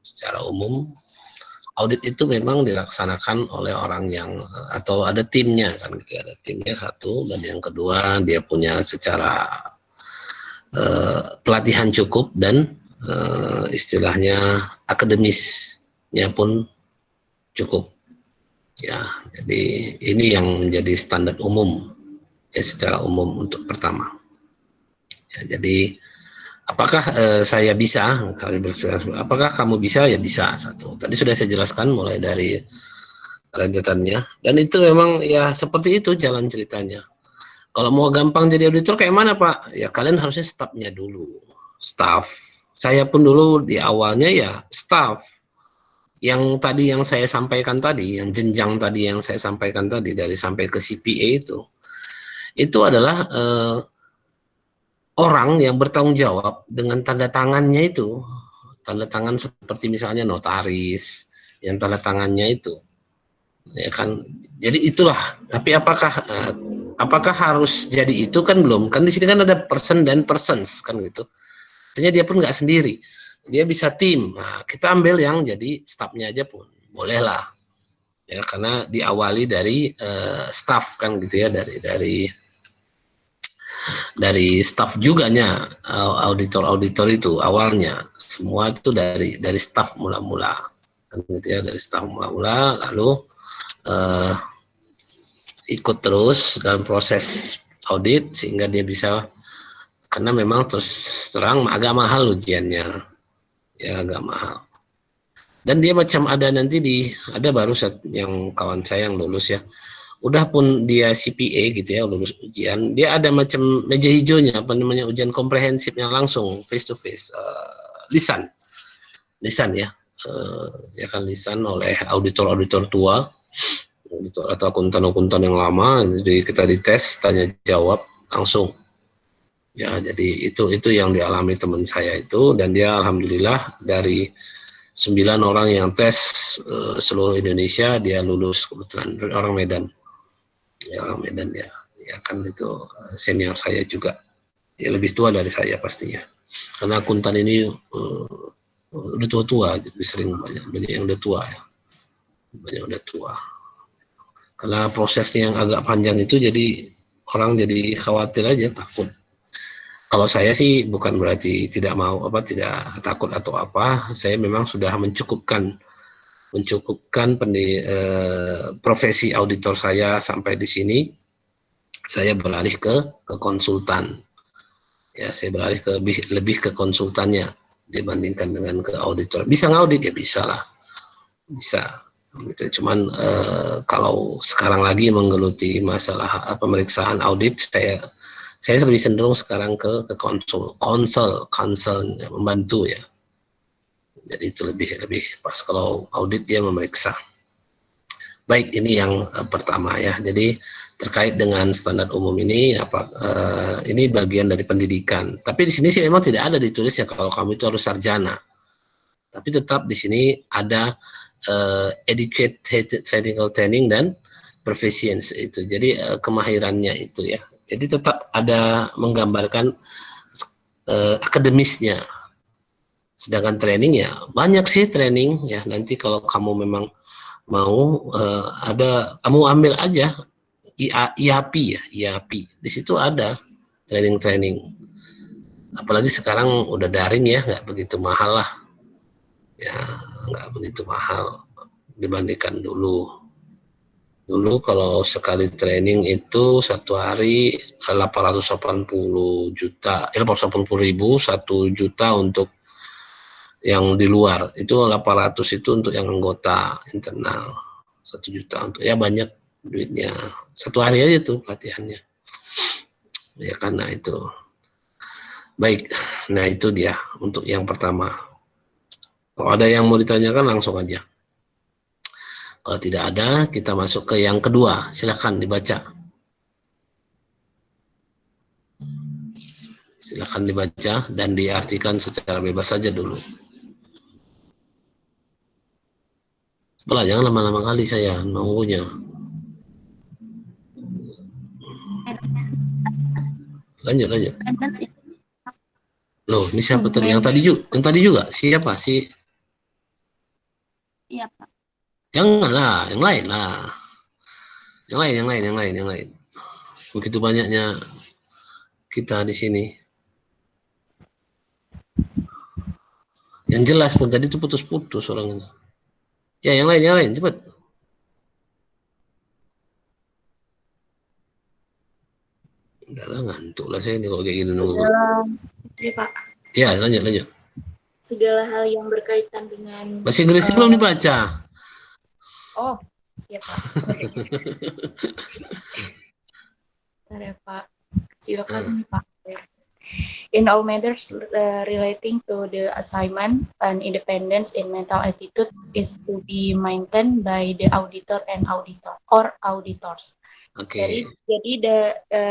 Secara umum audit itu memang dilaksanakan oleh orang yang atau ada timnya kan gitu, ada timnya satu, dan yang kedua dia punya secara pelatihan cukup dan istilahnya akademisnya pun cukup ya. Jadi ini yang menjadi standar umum ya, secara umum untuk pertama ya. Jadi apakah saya bisa, apakah kamu bisa, ya bisa. Satu tadi sudah saya jelaskan mulai dari rentetannya, dan itu memang ya seperti itu jalan ceritanya. Kalau mau gampang jadi auditor kayak mana Pak? Ya kalian harusnya staffnya dulu. Staff. Saya pun dulu di awalnya ya staff. Yang tadi yang saya sampaikan tadi, yang jenjang tadi yang saya sampaikan tadi dari sampai ke CPA itu adalah orang yang bertanggung jawab dengan tanda tangannya itu. Tanda tangan seperti misalnya notaris yang tanda tangannya itu. Ya kan, jadi itulah. Tapi apakah harus jadi itu, kan belum, kan di sini kan ada person dan persons kan gitu, artinya dia pun nggak sendiri, dia bisa tim. Nah, kita ambil yang jadi staffnya aja pun boleh lah ya, karena diawali dari staff kan gitu ya, dari staff juga nya. Auditor itu awalnya semua itu dari staff mula-mula kan gitu ya, dari staff mula-mula, lalu ikut terus dalam proses audit sehingga dia bisa, karena memang terus terang agak mahal ujiannya ya, agak mahal. Dan dia macam ada nanti ada baru yang kawan saya yang lulus ya, udah pun dia CPA gitu ya, lulus ujian, dia ada macam meja hijaunya, apa namanya, ujian komprehensifnya langsung face to face, lisan ya, ya kan, lisan oleh auditor tua, auditor atau akuntan yang lama. Jadi kita dites, tanya jawab langsung ya. Jadi itu yang dialami teman saya itu, dan dia alhamdulillah dari 9 orang yang tes seluruh Indonesia dia lulus kebetulan. Orang Medan ya, orang Medan ya, ya kan itu senior saya juga ya, lebih tua dari saya pastinya, karena akuntan ini udah tua-tua, jadi sering banyak yang udah tua ya, banyak udah tua. Karena prosesnya yang agak panjang itu, jadi orang jadi khawatir aja, takut. Kalau saya sih bukan berarti tidak mau, tidak takut atau apa. Saya memang sudah mencukupkan profesi auditor saya sampai di sini. Saya beralih ke konsultan. Ya, saya beralih ke lebih ke konsultannya dibandingkan dengan ke auditor. Bisa ngaudit ya, bisa lah, bisa. Gitu. Cuman kalau sekarang lagi menggeluti masalah pemeriksaan audit, saya lebih cenderung sekarang ke konsul ya, membantu ya. Jadi itu lebih pas kalau audit dia memeriksa. Baik, ini yang pertama ya. Jadi terkait dengan standar umum ini, ini bagian dari pendidikan. Tapi di sini sih memang tidak ada ditulis ya kalau kamu itu harus sarjana. Tapi tetap di sini ada educated technical training dan proficiency itu. Jadi kemahirannya itu ya. Jadi tetap ada menggambarkan akademisnya. Sedangkan training ya banyak sih training ya. Nanti kalau kamu memang mau kamu ambil aja IAP ya, IAP. Di situ ada training. Apalagi sekarang udah daring ya, nggak begitu mahal lah. Ya, nggak begitu mahal dibandingkan dulu. Dulu kalau sekali training itu satu hari 880 juta, 880.000, 1 juta untuk yang di luar. Itu 800 itu untuk yang anggota internal. 1 juta untuk ya, banyak duitnya. Satu hari aja tuh pelatihannya. Ya karena itu. Baik, nah itu dia untuk yang pertama. Kalau ada yang mau ditanyakan langsung aja. Kalau tidak ada, kita masuk ke yang kedua. Silakan dibaca. Silakan dibaca dan diartikan secara bebas saja dulu. Sebelah, jangan lama-lama kali saya nunggunya. Lanjut. Loh, ini siapa tadi? Yang tadi juga? Siapa sih? Iya, Pak. Janganlah, yang lain lah. Yang lain. Begitu banyaknya kita di sini. Yang jelas pun tadi itu putus-putus orangnya. Ya, yang lain, cepat. Udah lah, ngantuk lah saya ini kalau kayak gini nunggu. Iya, Pak. Ya, lanjut. Segala hal yang berkaitan dengan Bahasa Inggrisnya belum dibaca. oh, ya Pak. Bentar ya Pak. Silakan Pak. In all matters relating to the assignment, an independence in mental attitude is to be maintained by the auditor and auditor or auditors. Oke. Jadi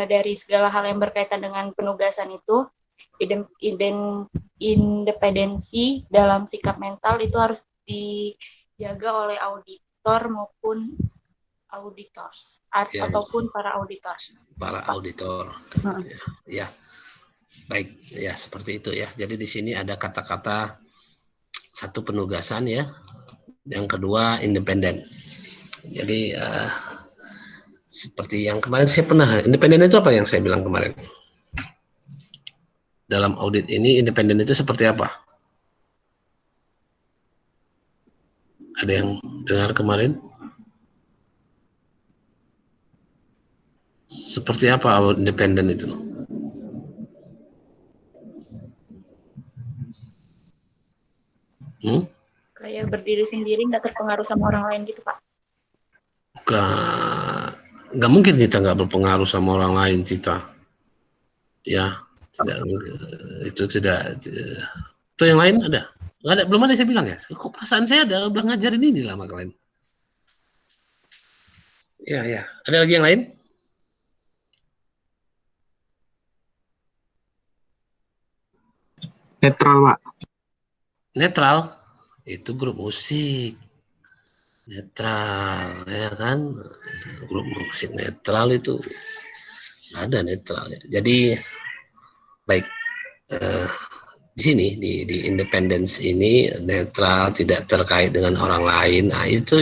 dari segala hal yang berkaitan dengan penugasan itu, independensi dalam sikap mental itu harus dijaga oleh auditor maupun auditors Ya, ataupun para auditor. Para auditor. Ya. Baik, ya seperti itu ya. Jadi di sini ada kata-kata satu penugasan ya. Yang kedua independen. Jadi seperti yang kemarin saya pernah, independen itu apa yang saya bilang kemarin? Dalam audit ini independen itu seperti apa? Ada yang dengar kemarin? Seperti apa independen itu? Kayak berdiri sendiri, nggak terpengaruh sama orang lain gitu, Pak. Nggak mungkin kita nggak berpengaruh sama orang lain, Cita. Ya, tidak, itu tidak. Itu yang lain ada? Nggak ada, belum ada saya bilang ya. Kok perasaan saya ada, udah ngajarin ini lama kalian. Ya. Ada lagi yang lain? Netral, Pak. Netral itu grup musik. Netral, ya kan? Grup musik netral itu ada netral ya. Jadi baik di sini di independence ini netral, tidak terkait dengan orang lain. Nah, itu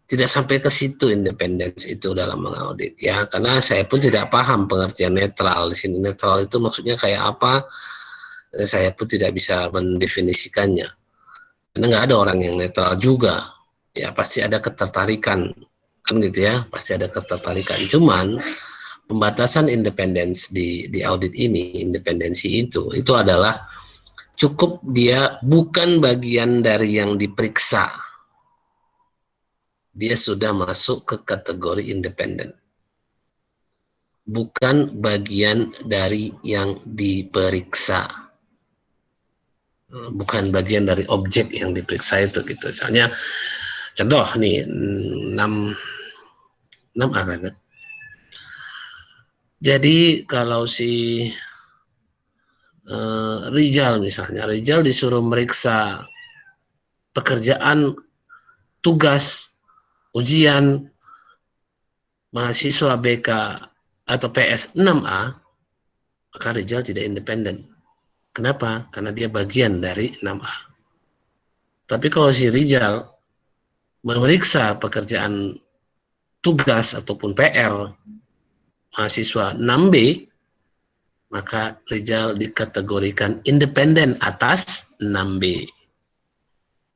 tidak sampai ke situ independence itu dalam mengaudit ya, karena saya pun tidak paham pengertian netral di sini. Netral itu maksudnya kayak apa? Saya pun tidak bisa mendefinisikannya. Karena nggak ada orang yang netral juga. Ya pasti ada ketertarikan kan gitu ya, pasti ada ketertarikan. Cuman pembatasan independensi di audit ini, independensi itu adalah cukup dia bukan bagian dari yang diperiksa, dia sudah masuk ke kategori independen. Bukan bagian dari yang diperiksa, bukan bagian dari objek yang diperiksa itu gitu. Misalnya contoh nih 6A kan. Jadi kalau si Rijal misalnya, Rijal disuruh meriksa pekerjaan tugas ujian mahasiswa BK atau PS 6A, maka Rijal tidak independen. Kenapa? Karena dia bagian dari 6A. Tapi kalau si Rijal memeriksa pekerjaan tugas ataupun PR mahasiswa 6B, maka Rijal dikategorikan independen atas 6B.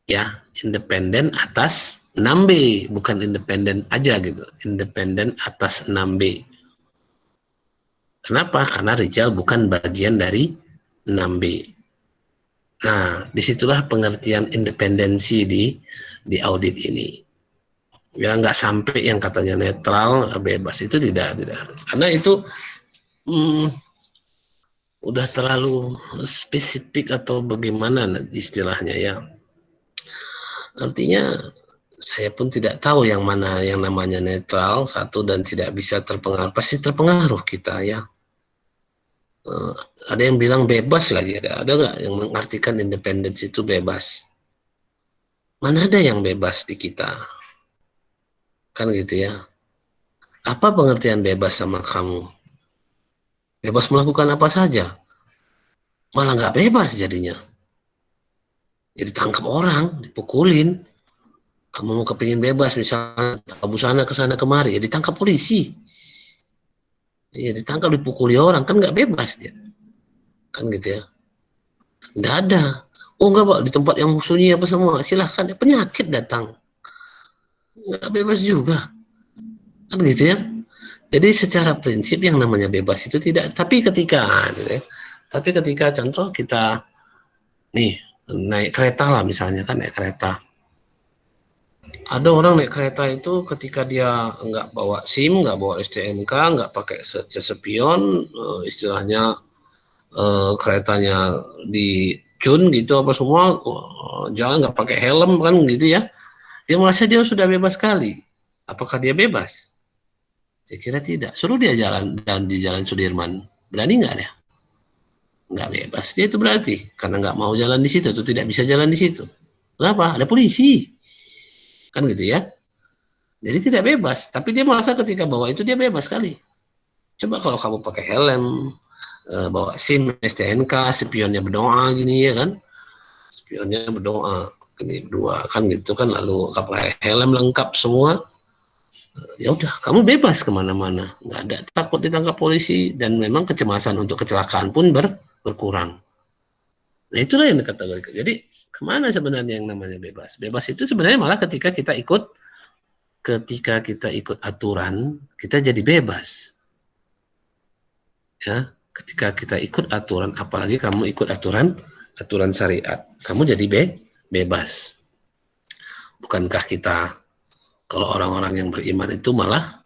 Ya, independen atas 6B, bukan independen aja gitu. Independen atas 6B. Kenapa? Karena Rijal bukan bagian dari 6B. Nah, disitulah pengertian independensi di audit ini. Ya, nggak sampai yang katanya netral, bebas, itu tidak. Karena itu udah terlalu spesifik atau bagaimana istilahnya ya. Artinya saya pun tidak tahu yang mana yang namanya netral satu dan tidak bisa terpengaruh. Pasti terpengaruh kita ya. Ada yang bilang bebas lagi, ada nggak yang mengartikan independensi itu bebas? Mana ada yang bebas di kita? Kan gitu ya. Apa pengertian bebas sama kamu? Bebas melakukan apa saja? Malah nggak bebas jadinya. ya ditangkap orang, dipukulin. Kamu mau kepingin bebas, misalnya busana ke sana kemari, ya ditangkap polisi. Ya ditangkap, dipukuli orang, kan nggak bebas dia. Kan gitu ya. Nggak ada. Oh enggak Pak, di tempat yang sunyi apa semua, silahkan. Ya, penyakit datang. Nggak bebas juga. Kan gitu ya. Jadi secara prinsip yang namanya bebas itu tidak. Tapi ketika, gitu ya, tapi ketika contoh kita nih naik kereta lah misalnya kan naik kereta. Ada orang naik kereta itu ketika dia nggak bawa SIM, nggak bawa STNK, nggak pakai sespion, istilahnya keretanya dicun gitu apa semua, jalan nggak pakai helm kan gitu ya. Dia merasa dia sudah bebas sekali. Apakah dia bebas? Saya kira tidak. Suruh dia jalan dan di Jalan Sudirman, berani nggak dia? Nggak bebas dia itu berarti karena nggak mau jalan di situ atau tidak bisa jalan di situ. Kenapa? Ada polisi, kan gitu ya. Jadi tidak bebas, tapi dia merasa ketika bawa itu dia bebas sekali. Coba kalau kamu pakai helm, bawa SIM, STNK, spionnya berdoa gini ya kan, spionnya berdoa, ini dua kan gitu kan, lalu pakai helm lengkap semua, ya udah kamu bebas kemana-mana, nggak ada takut ditangkap polisi dan memang kecemasan untuk kecelakaan pun berkurang. Nah itulah yang dikategorikan. Jadi kemana sebenarnya yang namanya bebas? Bebas itu sebenarnya malah ketika kita ikut aturan, kita jadi bebas. Ya, ketika kita ikut aturan, apalagi kamu ikut aturan syariat, kamu jadi bebas. Bukankah kita kalau orang-orang yang beriman itu malah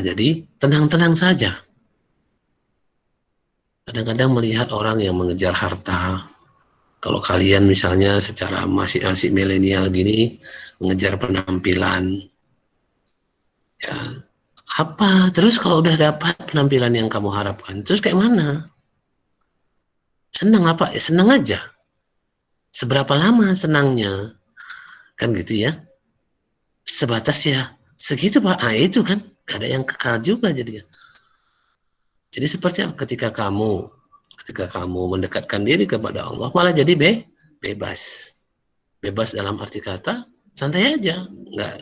jadi tenang-tenang saja. Kadang-kadang melihat orang yang mengejar harta, kalau kalian misalnya secara masih milenial gini mengejar penampilan, ya apa? Terus kalau udah dapat penampilan yang kamu harapkan, terus kayak mana? Senang apa? Ya senang aja. Seberapa lama senangnya? Kan gitu ya. Sebatas ya segitu Pak. Ah itu kan gak ada yang kekal juga jadinya. Jadi seperti apa ketika kamu mendekatkan diri kepada Allah malah jadi bebas. Bebas dalam arti kata santai aja. Nggak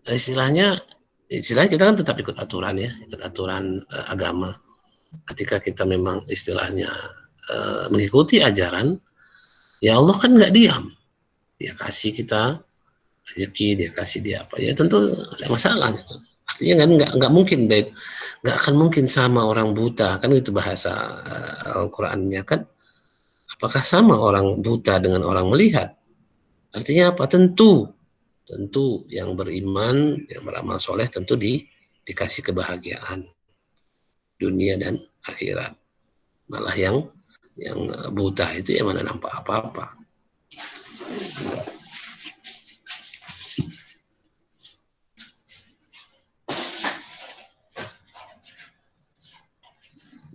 istilahnya kita kan tetap ikut aturan ya, ikut aturan agama. Ketika kita memang istilahnya mengikuti ajaran, ya Allah kan nggak diam. Dia kasih kita rezeki, dia kasih dia apa ya tentu ada masalahnya. Artinya kan nggak mungkin nggak akan mungkin sama orang buta kan itu bahasa Al-Qur'annya kan. Apakah sama orang buta dengan orang melihat? Artinya apa? Tentu yang beriman, yang beramal soleh tentu dikasih kebahagiaan dunia dan akhirat. Malah yang buta itu ya mana nampak apa-apa.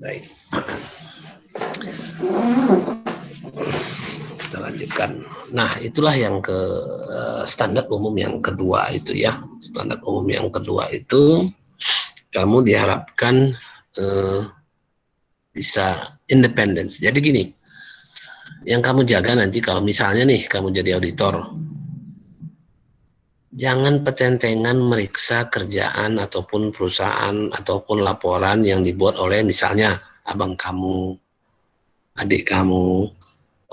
Baik. Kita lanjutkan. Nah, itulah yang ke standar umum yang kedua itu ya. Standar umum yang kedua itu kamu diharapkan bisa independence. Jadi gini, yang kamu jaga nanti kalau misalnya nih kamu jadi auditor, jangan petentengan meriksa kerjaan ataupun perusahaan ataupun laporan yang dibuat oleh misalnya abang kamu, adik kamu,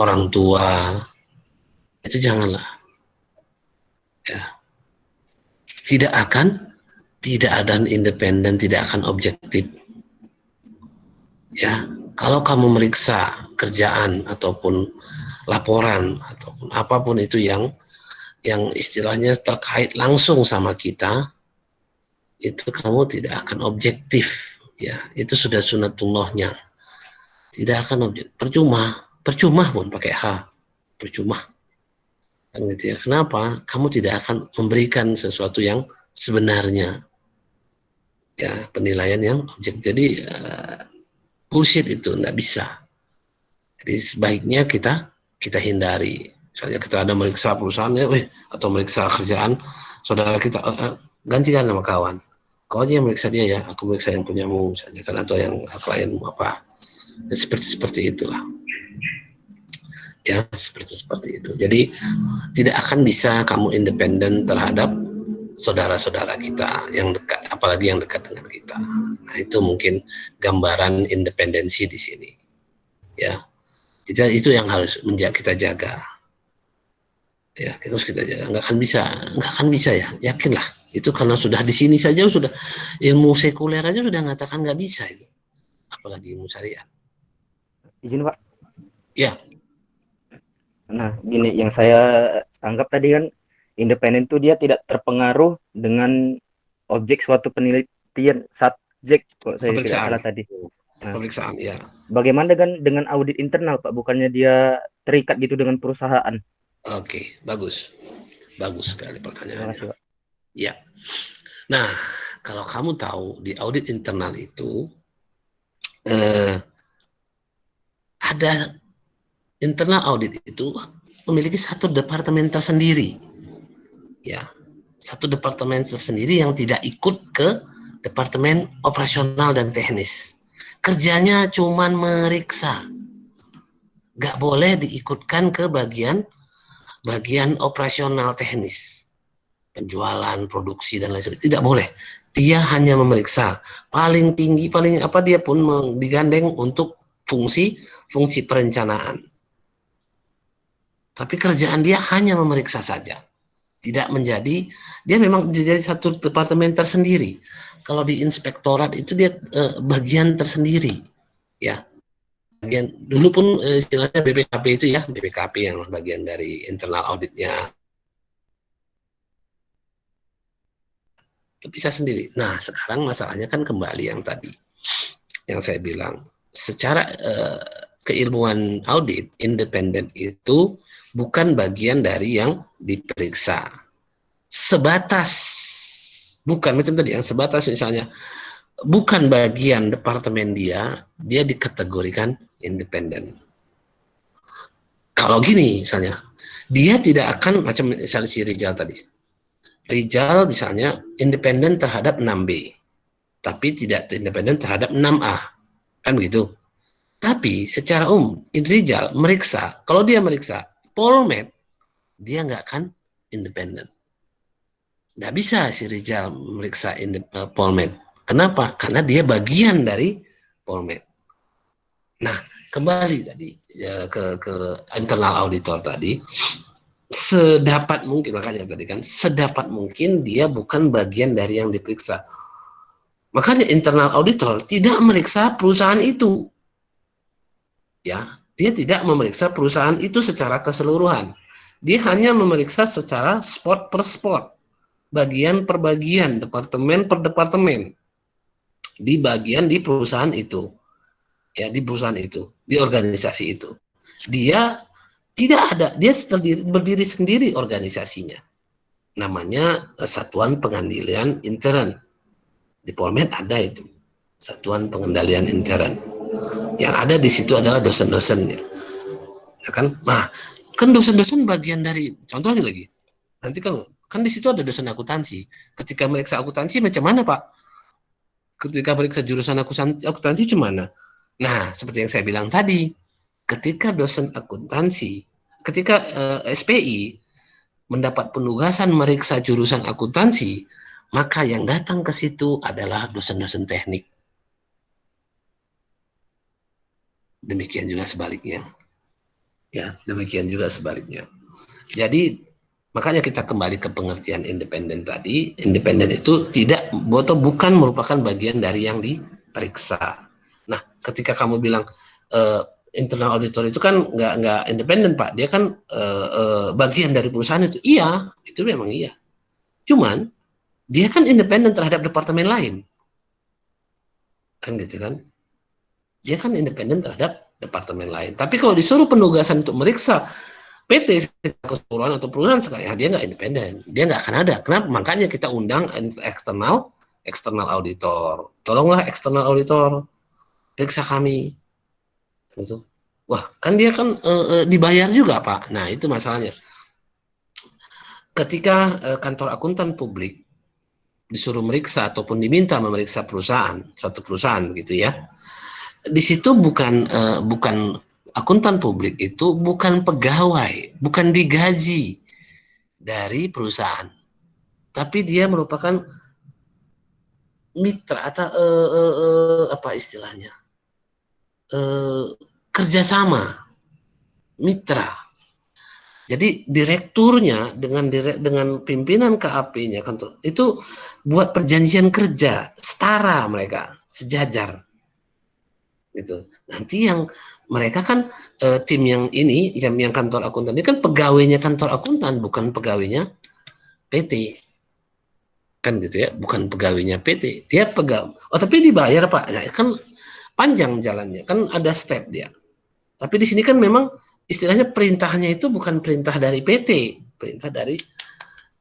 orang tua. Itu janganlah. Ya. Tidak ada independen, tidak akan objektif. Ya, kalau kamu meriksa kerjaan ataupun laporan ataupun apapun itu yang istilahnya terkait langsung sama kita, itu kamu tidak akan objektif. Ya, itu sudah sunatullahnya. Tidak akan objektif. Percuma pun pakai H. Percuma. Kan gitu ya. Kenapa? Kamu tidak akan memberikan sesuatu yang sebenarnya. Ya, penilaian yang objektif. Jadi bullshit itu nggak bisa. Jadi sebaiknya kita hindari. Misalnya kita ada meriksa perusahaannya, atau meriksa kerjaan saudara kita, gantikan sama kawan. Kau aja yang meriksa dia ya, aku meriksa yang punyamu misalnya kan, atau yang klienmu apa. Seperti itulah. Ya, seperti itu. Jadi tidak akan bisa kamu independen terhadap saudara-saudara kita yang dekat, apalagi yang dekat dengan kita. Nah, itu mungkin gambaran independensi di sini. Ya, itu yang harus kita jaga. Ya, itu harus kita jaga. Nggak akan bisa ya, yakinlah. Itu karena sudah di sini saja, sudah ilmu sekuler aja sudah mengatakan nggak bisa itu, apalagi ilmu syariat. Izin Pak. Ya. Nah, gini yang saya anggap tadi kan, independen itu dia tidak terpengaruh dengan objek suatu penelitian, subjek kalau saya tidak salah tadi. Nah, pemeriksaan ya. Bagaimana dengan audit internal Pak? Bukannya dia terikat gitu dengan perusahaan? Oke, bagus sekali pertanyaannya. Terima kasih, Pak. Ya. Nah, kalau kamu tahu di audit internal itu ada internal audit itu memiliki satu departemen tersendiri, ya, satu departemen tersendiri yang tidak ikut ke departemen operasional dan teknis. Kerjanya cuman meriksa, nggak boleh diikutkan ke bagian operasional teknis, penjualan, produksi dan lain sebagainya, tidak boleh. Dia hanya memeriksa, paling tinggi, paling apa dia pun digandeng untuk fungsi perencanaan. Tapi kerjaan dia hanya memeriksa saja, tidak menjadi, dia memang jadi satu departemen tersendiri. Kalau di inspektorat itu dia bagian tersendiri, ya. Bagian dulu pun istilahnya BPKP itu ya, BPKP yang bagian dari internal auditnya. Bisa sendiri. Nah, sekarang masalahnya kan kembali yang tadi, yang saya bilang, secara keilmuan audit, independen itu bukan bagian dari yang diperiksa. Sebatas, bukan macam tadi, yang sebatas misalnya, bukan bagian departemen dia dikategorikan independen. Kalau gini misalnya, dia tidak akan, macam misalnya si Rizal tadi. Rizal misalnya independen terhadap 6B, tapi tidak independen terhadap 6A. Kan begitu. Tapi secara Rizal meriksa, kalau dia meriksa Polmed, dia nggak akan independen. Nggak bisa si Rizal meriksa Polmed. Kenapa? Karena dia bagian dari Polmed. Nah, kembali tadi ya, ke internal auditor tadi, sedapat mungkin, makanya tadi kan, sedapat mungkin dia bukan bagian dari yang diperiksa. Makanya internal auditor tidak memeriksa perusahaan itu. Ya, dia tidak memeriksa perusahaan itu secara keseluruhan. Dia hanya memeriksa secara spot per spot, bagian per bagian, departemen per departemen, di perusahaan itu, ya, di perusahaan itu, di organisasi itu. Dia tidak ada, dia berdiri sendiri organisasinya. Namanya Satuan Pengendalian Intern. Di Polmed ada itu, Satuan Pengendalian Intern. Yang ada di situ adalah dosen-dosennya. Ya kan? Nah, kan dosen-dosen bagian dari, contohnya lagi, nanti kan di situ ada dosen akuntansi. Ketika meriksa akuntansi macam mana, Pak? Ketika meriksa jurusan akuntansi macam mana? Nah, seperti yang saya bilang tadi, ketika dosen akuntansi, ketika SPI mendapat penugasan meriksa jurusan akuntansi, maka yang datang ke situ adalah dosen-dosen teknik. Demikian juga sebaliknya. Ya, demikian juga sebaliknya. Jadi makanya kita kembali ke pengertian independen tadi. Independen itu bukan merupakan bagian dari yang diperiksa. Nah, ketika kamu bilang internal auditor itu kan nggak independen, Pak. Dia kan bagian dari perusahaan itu. Iya, itu memang iya. Cuman dia kan independen terhadap departemen lain. Kan gitu kan? Dia kan independen terhadap departemen lain. Tapi kalau disuruh penugasan untuk meriksa PT keseluruhan atau perusahaan sekali, dia nggak independen. Dia nggak akan ada. Kenapa? Makanya kita undang eksternal auditor. Tolonglah eksternal auditor periksa kami. Gitu. Wah, kan dia kan dibayar juga, Pak. Nah, itu masalahnya. Ketika kantor akuntan publik disuruh meriksa ataupun diminta memeriksa satu perusahaan gitu ya. Di situ bukan akuntan publik itu bukan pegawai, bukan digaji dari perusahaan, tapi dia merupakan mitra atau apa istilahnya, kerjasama, mitra. Jadi direkturnya dengan pimpinan KAP-nya kantor itu buat perjanjian kerja setara, mereka sejajar gitu. Nanti yang mereka kan tim yang ini yang kantor akuntan ini kan pegawainya kantor akuntan, bukan pegawainya PT kan gitu ya, bukan pegawainya PT, dia pegawai. Oh tapi dibayar Pak, nah, kan panjang jalannya, kan ada step dia. Tapi di sini kan memang istilahnya perintahnya itu bukan perintah dari PT, perintah dari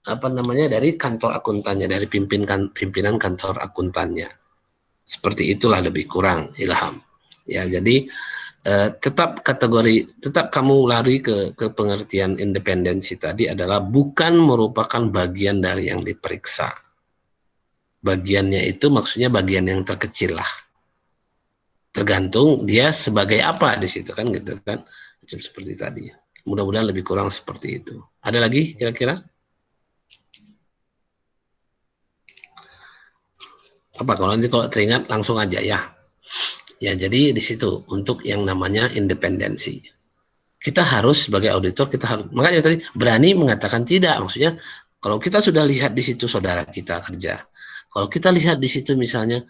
apa namanya, dari kantor akuntannya, dari pimpinan kantor akuntannya. Seperti itulah lebih kurang, Ilham. Ya, jadi tetap kamu lari ke pengertian independensi tadi adalah bukan merupakan bagian dari yang diperiksa. Bagiannya itu maksudnya bagian yang terkecil lah. Tergantung dia sebagai apa di situ kan gitu kan. Macam seperti tadi. Mudah-mudahan lebih kurang seperti itu. Ada lagi kira-kira? Apa kalau teringat langsung aja ya. Ya, jadi di situ untuk yang namanya independensi. Kita harus sebagai auditor makanya tadi berani mengatakan tidak. Maksudnya kalau kita sudah lihat di situ saudara kita kerja. Kalau kita lihat di situ misalnya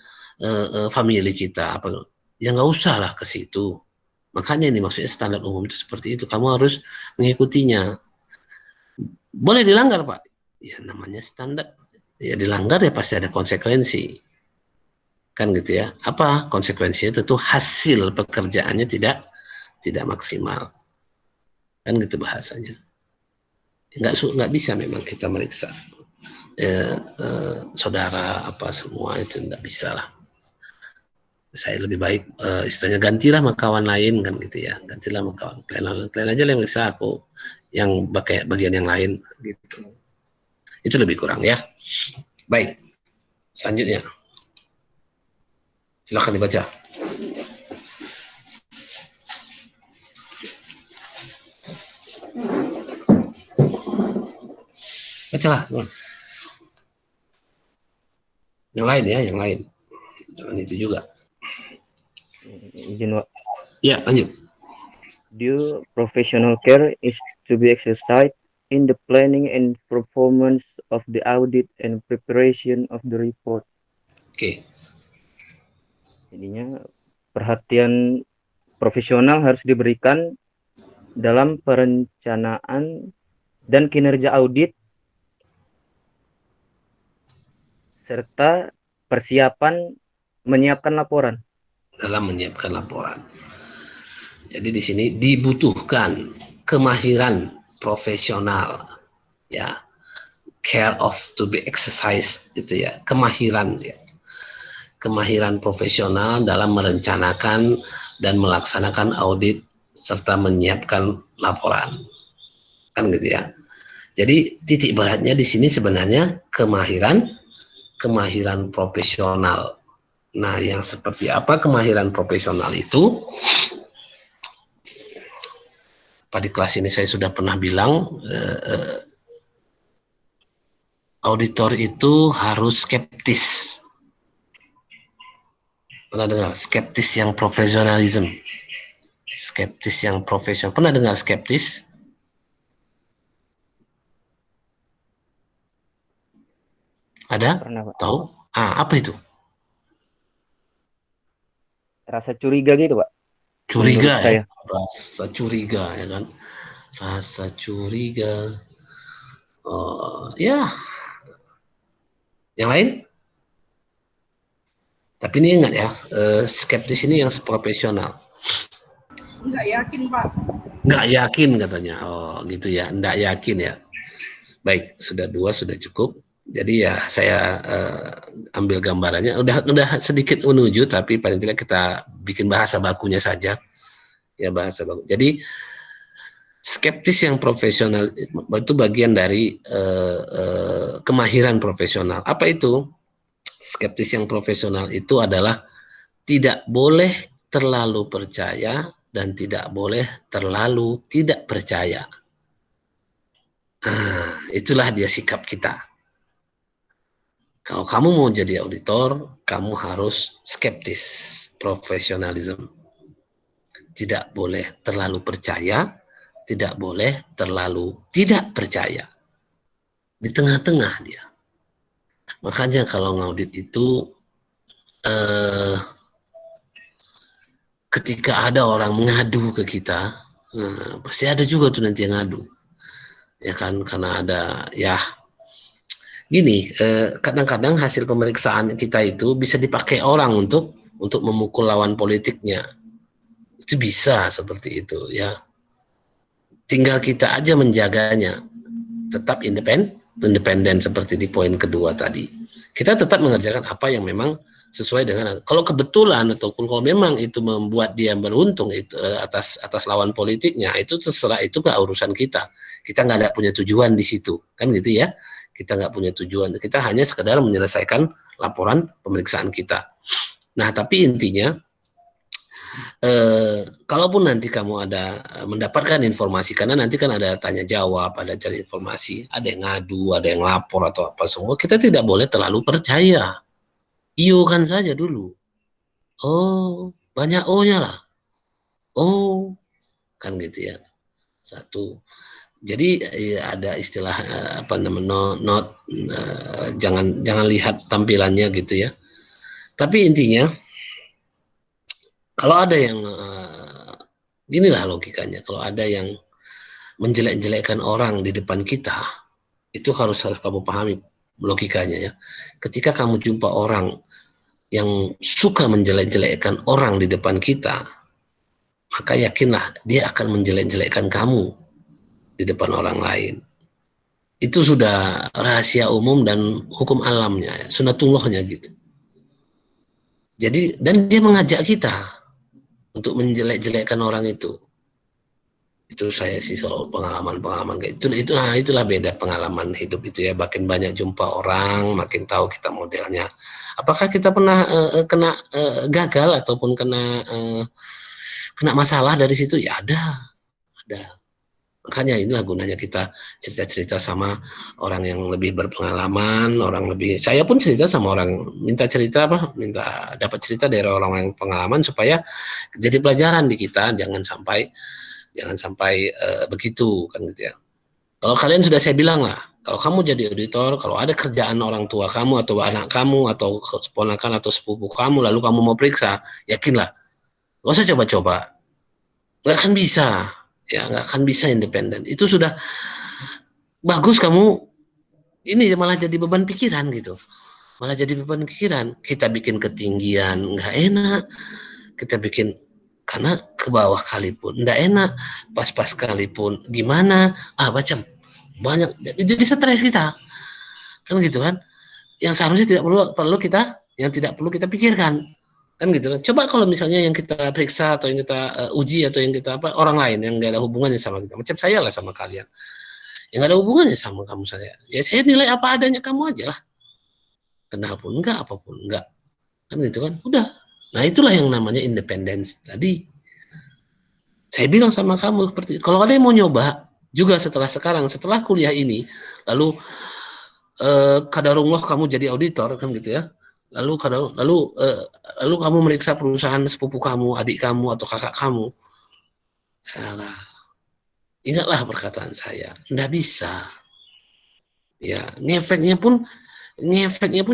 family kita apa, ya nggak usah lah ke situ. Makanya ini maksudnya standar umum itu seperti itu. Kamu harus mengikutinya. Boleh dilanggar Pak. Ya namanya standar. Ya dilanggar ya pasti ada konsekuensi. Kan gitu ya. Apa konsekuensinya? Tentu hasil pekerjaannya tidak maksimal. Kan gitu bahasanya. Nggak bisa memang kita meriksa saudara apa semua itu nggak bisa lah. Saya lebih baik istilahnya gantilah sama kawan lain kan gitu ya, gantilah sama kawan kalian aja yang meriksa, aku yang pakai bagian yang lain gitu. Itu lebih kurang ya. Baik, selanjutnya silakan dibaca. Bacalah teman. Yang lain ya, yang lain jangan itu juga. Izin Pak. Ya, lanjut. Due professional care is to be exercised in the planning and performance of the audit and preparation of the report. Oke. Jadinya perhatian profesional harus diberikan dalam perencanaan dan kinerja audit serta persiapan menyiapkan laporan. Dalam menyiapkan laporan. Jadi di sini dibutuhkan kemahiran profesional, ya, care of to be exercised itu ya, kemahiran ya, kemahiran profesional dalam merencanakan dan melaksanakan audit serta menyiapkan laporan, kan gitu ya. Jadi titik beratnya di sini sebenarnya kemahiran profesional. Nah, yang seperti apa kemahiran profesional itu? Pada kelas ini saya sudah pernah bilang, auditor itu harus skeptis. Pernah dengar skeptis yang profesionalism? Skeptis yang profesional. Pernah dengar skeptis? Ada? Pernah, Pak. Tahu? Apa itu? Rasa curiga gitu, Pak. Curiga Menurut saya. Rasa curiga ya kan? Rasa curiga. Oh, ya. Yang lain? Tapi ini ingat ya, skeptis ini yang profesional. Nggak yakin, Pak. Nggak yakin katanya. Oh, gitu ya. Nggak yakin ya. Baik, sudah 2 sudah cukup. Jadi ya saya ambil gambarannya. Udah sedikit menuju, tapi paling tidak kita bikin bahasa bakunya saja. Ya, bahasa baku. Jadi skeptis yang profesional itu bagian dari kemahiran profesional. Apa itu? Skeptis yang profesional itu adalah tidak boleh terlalu percaya dan tidak boleh terlalu tidak percaya. Itulah dia sikap kita. Kalau kamu mau jadi auditor, kamu harus skeptis, profesionalisme. Tidak boleh terlalu percaya, tidak boleh terlalu tidak percaya. Di tengah-tengah dia. Makanya kalau ngaudit itu, ketika ada orang mengadu ke kita, pasti ada juga tuh nanti yang ngadu. Ya kan, karena ada, ya gini, kadang-kadang hasil pemeriksaan kita itu bisa dipakai orang untuk memukul lawan politiknya. Itu bisa seperti itu ya. Tinggal kita aja menjaganya, tetap independen seperti di poin kedua tadi. Kita tetap mengerjakan apa yang memang sesuai dengan, kalau kebetulan ataupun kalau memang itu membuat dia beruntung itu atas lawan politiknya, itu terserah, itu ke urusan kita. Kita nggak ada punya tujuan di situ, kan gitu ya. Kita nggak punya tujuan, kita hanya sekedar menyelesaikan laporan pemeriksaan kita. Nah, tapi intinya, kalaupun nanti kamu ada mendapatkan informasi, karena nanti kan ada tanya jawab, ada cari informasi, ada yang ngadu, ada yang lapor atau apa semua, kita tidak boleh terlalu percaya. Kan saja dulu. Oh, banyak O-nya lah. Oh, kan gitu ya. Satu. Jadi ada istilah apa namanya, jangan lihat tampilannya gitu ya. Tapi intinya, kalau ada yang inilah logikanya, kalau ada yang menjelek-jelekkan orang di depan kita, itu harus kamu pahami logikanya ya. Ketika kamu jumpa orang yang suka menjelek-jelekkan orang di depan kita, maka yakinlah dia akan menjelek-jelekkan kamu di depan orang lain. Itu sudah rahasia umum dan hukum alamnya, sunatullahnya gitu. Jadi, dan dia mengajak kita untuk menjelek-jelekkan orang itu. Itu saya sih soal pengalaman kayak itu. Nah, itulah beda pengalaman hidup itu ya. Makin banyak jumpa orang, makin tahu kita modelnya. Apakah kita pernah kena gagal ataupun kena masalah dari situ? Ya ada. Makanya inilah gunanya kita cerita-cerita sama orang yang lebih berpengalaman, saya pun cerita sama orang, minta dapat cerita dari orang yang pengalaman supaya jadi pelajaran di kita, jangan sampai begitu kan gitu ya. Kalau kalian sudah saya bilang lah, kalau kamu jadi auditor, kalau ada kerjaan orang tua kamu atau anak kamu atau keponakan atau sepupu kamu lalu kamu mau periksa, yakinlah, gak usah coba-coba, nggak akan bisa. Ya, nggak akan bisa independen. Itu sudah bagus kamu, ini malah jadi beban pikiran gitu. Malah jadi beban pikiran. Kita bikin ketinggian, nggak enak. Kita bikin, karena ke bawah kalipun, nggak enak. Pas-pas kalipun, gimana? Macam banyak. Jadi stres kita. Kan gitu kan. Yang seharusnya tidak perlu kita pikirkan. Kan gitu kan. Coba kalau misalnya yang kita periksa atau yang kita uji atau yang kita orang lain yang nggak ada hubungannya sama kita, macam saya lah sama kalian, yang nggak ada hubungannya sama kamu, saya nilai apa adanya kamu aja lah, kenal pun enggak, apapun enggak, kan gitu kan, udah. Nah, itulah yang namanya independence tadi. Saya bilang sama kamu seperti, kalau ada yang mau nyoba juga setelah kuliah ini, lalu kadarullah kamu jadi auditor kan gitu ya. Lalu kamu meriksa perusahaan sepupu kamu, adik kamu atau kakak kamu. Ingatlah perkataan saya, enggak bisa. Ya, ngefeknya pun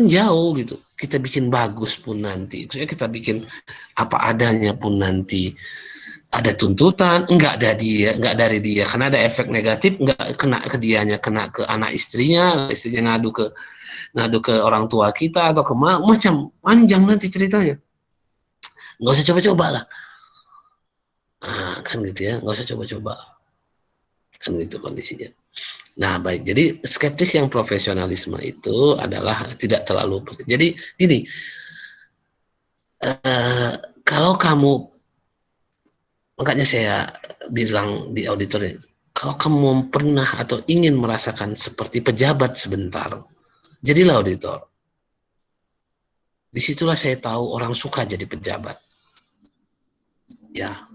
jauh gitu. Kita bikin bagus pun nanti, kita bikin apa adanya pun nanti ada tuntutan, enggak dari dia, karena ada efek negatif, enggak kena ke dianya, kena ke anak istrinya ngadu ke orang tua kita atau macam panjang nanti ceritanya. Nggak usah coba-coba lah. Kan gitu ya, nggak usah coba-coba. Kan gitu kondisinya. Nah, baik. Jadi skeptis yang profesionalisme itu adalah tidak terlalu. Jadi gini, kalau kamu, makanya saya bilang di auditor, kalau kamu pernah atau ingin merasakan seperti pejabat sebentar, jadilah auditor. Disitulah saya tahu orang suka jadi pejabat. Ya,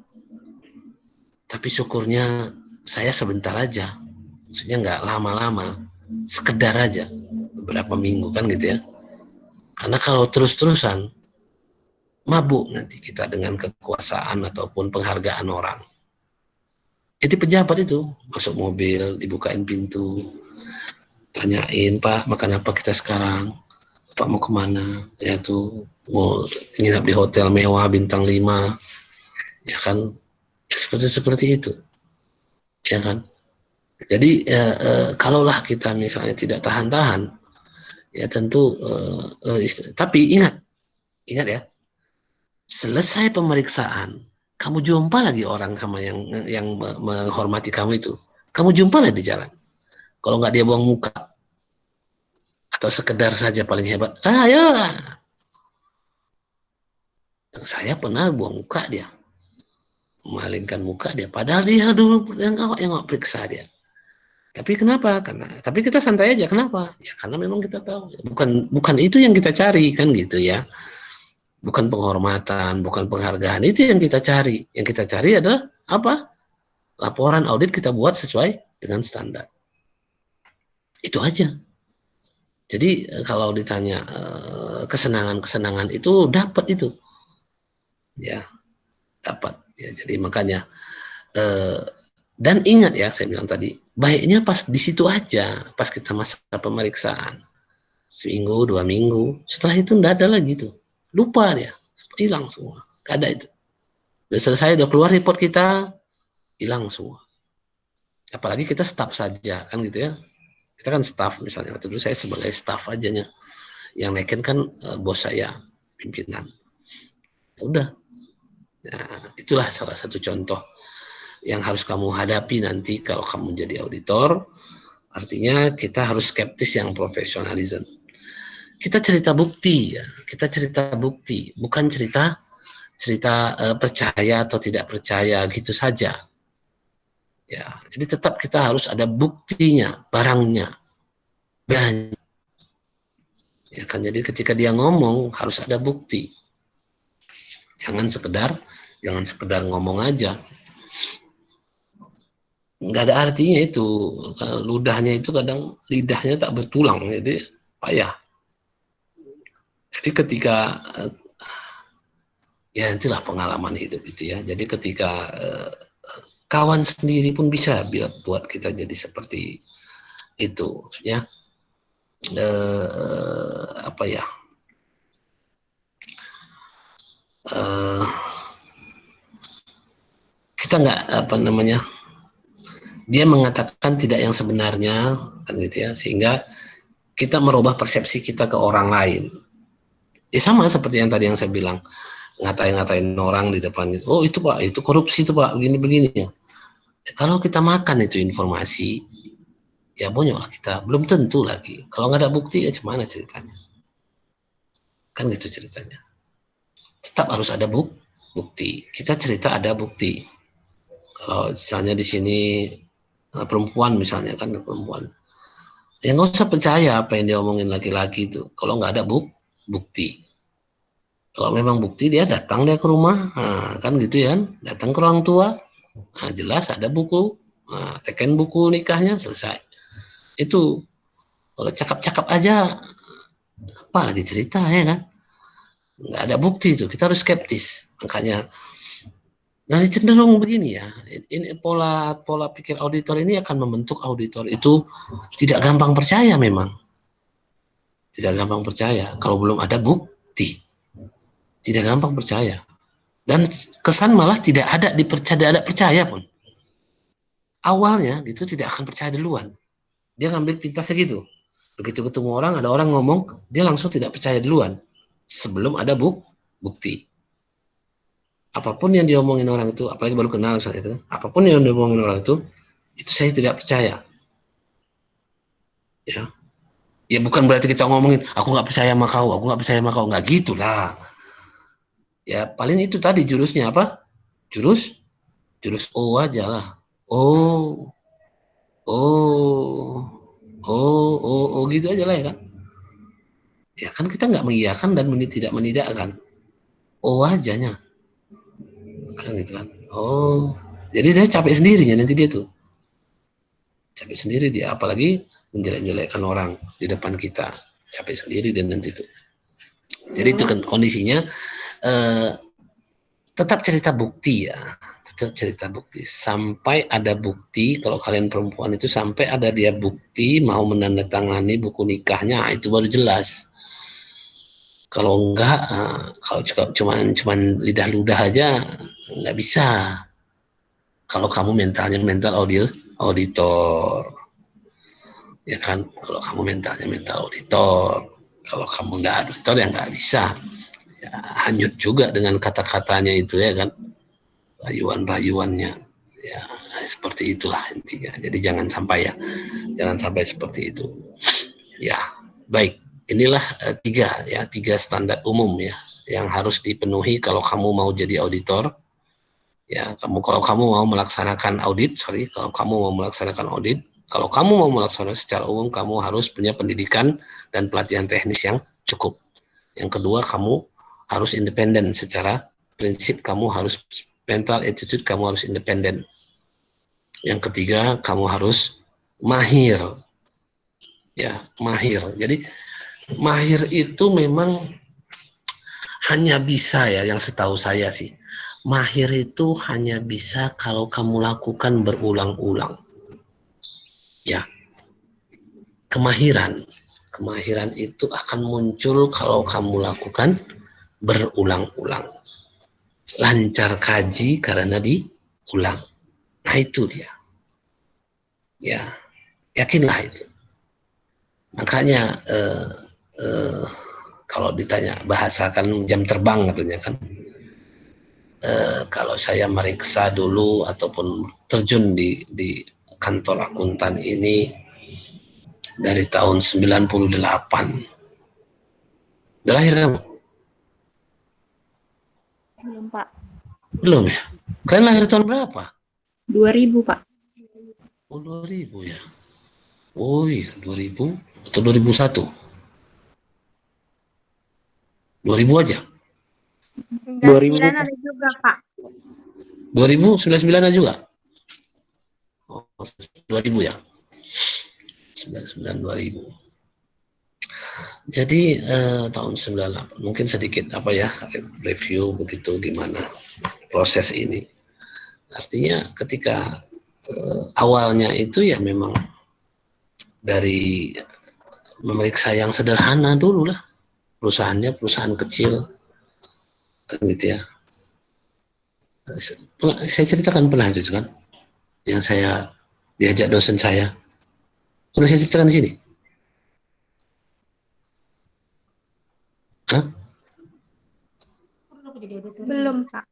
Tapi syukurnya saya sebentar aja, maksudnya nggak lama-lama, sekedar aja beberapa minggu kan gitu ya. Karena kalau terus-terusan mabuk nanti kita dengan kekuasaan ataupun penghargaan orang. Jadi pejabat itu masuk mobil, dibukain pintu, tanyain, Pak makan apa kita sekarang, Pak mau kemana, ya tuh mau nginap di hotel mewah bintang 5, ya kan, ya, seperti itu, ya kan. Jadi kalaulah kita misalnya tidak tahan-tahan, ya tentu, tapi ingat ya, selesai pemeriksaan, kamu jumpa lagi orang sama yang menghormati kamu itu, kamu jumpa lagi di jalan. Kalau nggak dia buang muka, atau sekedar saja paling hebat, ya, saya pernah buang muka dia, memalingkan muka dia, padahal dia dulu yang periksa dia. Tapi kenapa? Tapi kita santai aja. Kenapa? Ya karena memang kita tahu. Bukan itu yang kita cari kan gitu ya. Bukan penghormatan, bukan penghargaan. Itu yang kita cari. Yang kita cari adalah apa? Laporan audit kita buat sesuai dengan standar. Itu aja. Jadi kalau ditanya kesenangan-kesenangan itu dapat itu. Ya, dapat. Ya, jadi makanya dan ingat ya, saya bilang tadi, baiknya pas di situ aja, pas kita masa pemeriksaan. Seminggu, 2 minggu, setelah itu enggak ada lagi tuh. Lupa dia, hilang semua. Enggak ada itu. Udah selesai, udah keluar report kita, hilang semua. Apalagi kita staff saja, kan gitu ya. Kita kan staff misalnya, waktu dulu saya sebagai staff ajanya. Yang naikin kan bos saya, pimpinan. Udah. Nah, itulah salah satu contoh yang harus kamu hadapi nanti kalau kamu jadi auditor. Artinya kita harus skeptis yang profesionalisme. Kita cerita bukti ya, kita cerita bukti, bukan cerita percaya atau tidak percaya gitu saja. Ya, jadi tetap kita harus ada buktinya, barangnya. Banyak. Ya kan, jadi ketika dia ngomong harus ada bukti. Jangan sekedar ngomong aja. Nggak ada artinya itu, karena ludahnya itu kadang lidahnya tak bertulang, jadi payah. Jadi ketika ya itulah pengalaman hidup itu ya. Jadi ketika kawan sendiri pun bisa buat kita jadi seperti itu, maksudnya apa ya? Kita nggak apa namanya? Dia mengatakan tidak yang sebenarnya, kan gitu ya, sehingga kita merubah persepsi kita ke orang lain. Ya sama seperti yang tadi yang saya bilang, ngatain orang di depan, oh itu Pak, itu korupsi itu Pak, begini-begini. Ya, kalau kita makan itu informasi, ya bonyoklah kita, belum tentu lagi. Kalau nggak ada bukti, ya gimana ceritanya? Kan gitu ceritanya. Tetap harus ada bukti. Kita cerita ada bukti. Kalau misalnya di sini perempuan misalnya kan perempuan, ya nggak usah percaya apa yang dia omongin laki-laki itu kalau nggak ada bukti. Kalau memang bukti dia datang dia ke rumah, nah, kan gitu ya, datang ke orang tua, nah, jelas ada buku, nah, teken buku nikahnya selesai. Itu kalau cakap-cakap aja apa lagi cerita ya kan, nggak ada bukti itu, kita harus skeptis. Makanya nah cenderung begini ya, ini pola pikir auditor ini akan membentuk auditor itu tidak gampang percaya, memang tidak gampang percaya kalau belum ada bukti, tidak gampang percaya, dan kesan malah tidak ada percaya pun awalnya gitu, tidak akan percaya duluan, dia ngambil pintasnya gitu, begitu ketemu orang, ada orang ngomong, dia langsung tidak percaya duluan sebelum ada bukti. Apapun yang diomongin orang itu, apalagi baru kenal saat itu, apapun yang diomongin orang itu saya tidak percaya. Ya bukan berarti kita ngomongin, aku nggak percaya sama kau, nggak gitulah. Ya paling itu tadi jurusnya apa? Jurus O aja lah. Oh gitu aja lah ya kan. Ya kan kita nggak mengiyakan dan tidak menidakkan. O ajanya. Kan gitu kan. Oh, Jadi saya capek sendirinya nanti dia tuh. Capek sendiri dia, apalagi menjelek-jelekkan orang di depan kita. Capek sendiri dan nanti tuh. Jadi itu kan kondisinya tetap cerita bukti ya. Tetap cerita bukti. Sampai ada bukti, kalau kalian perempuan itu sampai ada dia bukti mau menandatangani buku nikahnya, itu baru jelas. Kalau enggak, kalau cuman lidah ludah aja nggak bisa. Kalau kamu mentalnya mental auditor, ya kan? Kalau kamu mentalnya mental auditor, kalau kamu nggak auditor ya nggak bisa. Ya, hanyut juga dengan kata-katanya itu ya kan, rayuan-rayuannya. Ya seperti itulah intinya. Jadi jangan sampai seperti itu. Ya baik. Inilah tiga standar umum ya yang harus dipenuhi kalau kamu mau jadi auditor. Ya, kalau kamu mau melaksanakan audit, kalau kamu mau melaksanakan secara umum, kamu harus punya pendidikan dan pelatihan teknis yang cukup. Yang kedua, kamu harus independen secara prinsip, kamu harus mental attitude, kamu harus independen. Yang ketiga, kamu harus mahir. Ya, mahir. Jadi mahir itu memang hanya bisa ya, yang setahu saya sih. Mahir itu hanya bisa kalau kamu lakukan berulang-ulang. Ya. Kemahiran itu akan muncul kalau kamu lakukan berulang-ulang. Lancar kaji karena diulang. Nah itu dia. Ya, yakinlah itu. Makanya kalau ditanya bahasakan jam terbang katanya kan. Kalau saya meriksa dulu ataupun terjun di kantor akuntan ini dari tahun 98. Udah lahir kamu? Belum, Pak. Belum ya? Kalian lahir tahun berapa? 2000, Pak. Oh, 2000 ya. Oh iya, 2000 atau 2001? 2000 aja? 2000 ada juga, Pak. 2099 ada juga? Oh, 2000 ya? 99 2000. Jadi tahun 98 mungkin sedikit review begitu gimana proses ini. Artinya ketika awalnya itu ya memang dari memeriksa yang sederhana dulu lah, perusahaannya perusahaan kecil kan gitu ya. Saya ceritakan pernah itu kan, yang saya diajak dosen saya. Pernah saya ceritakan di sini? Hah? Belum, Pak.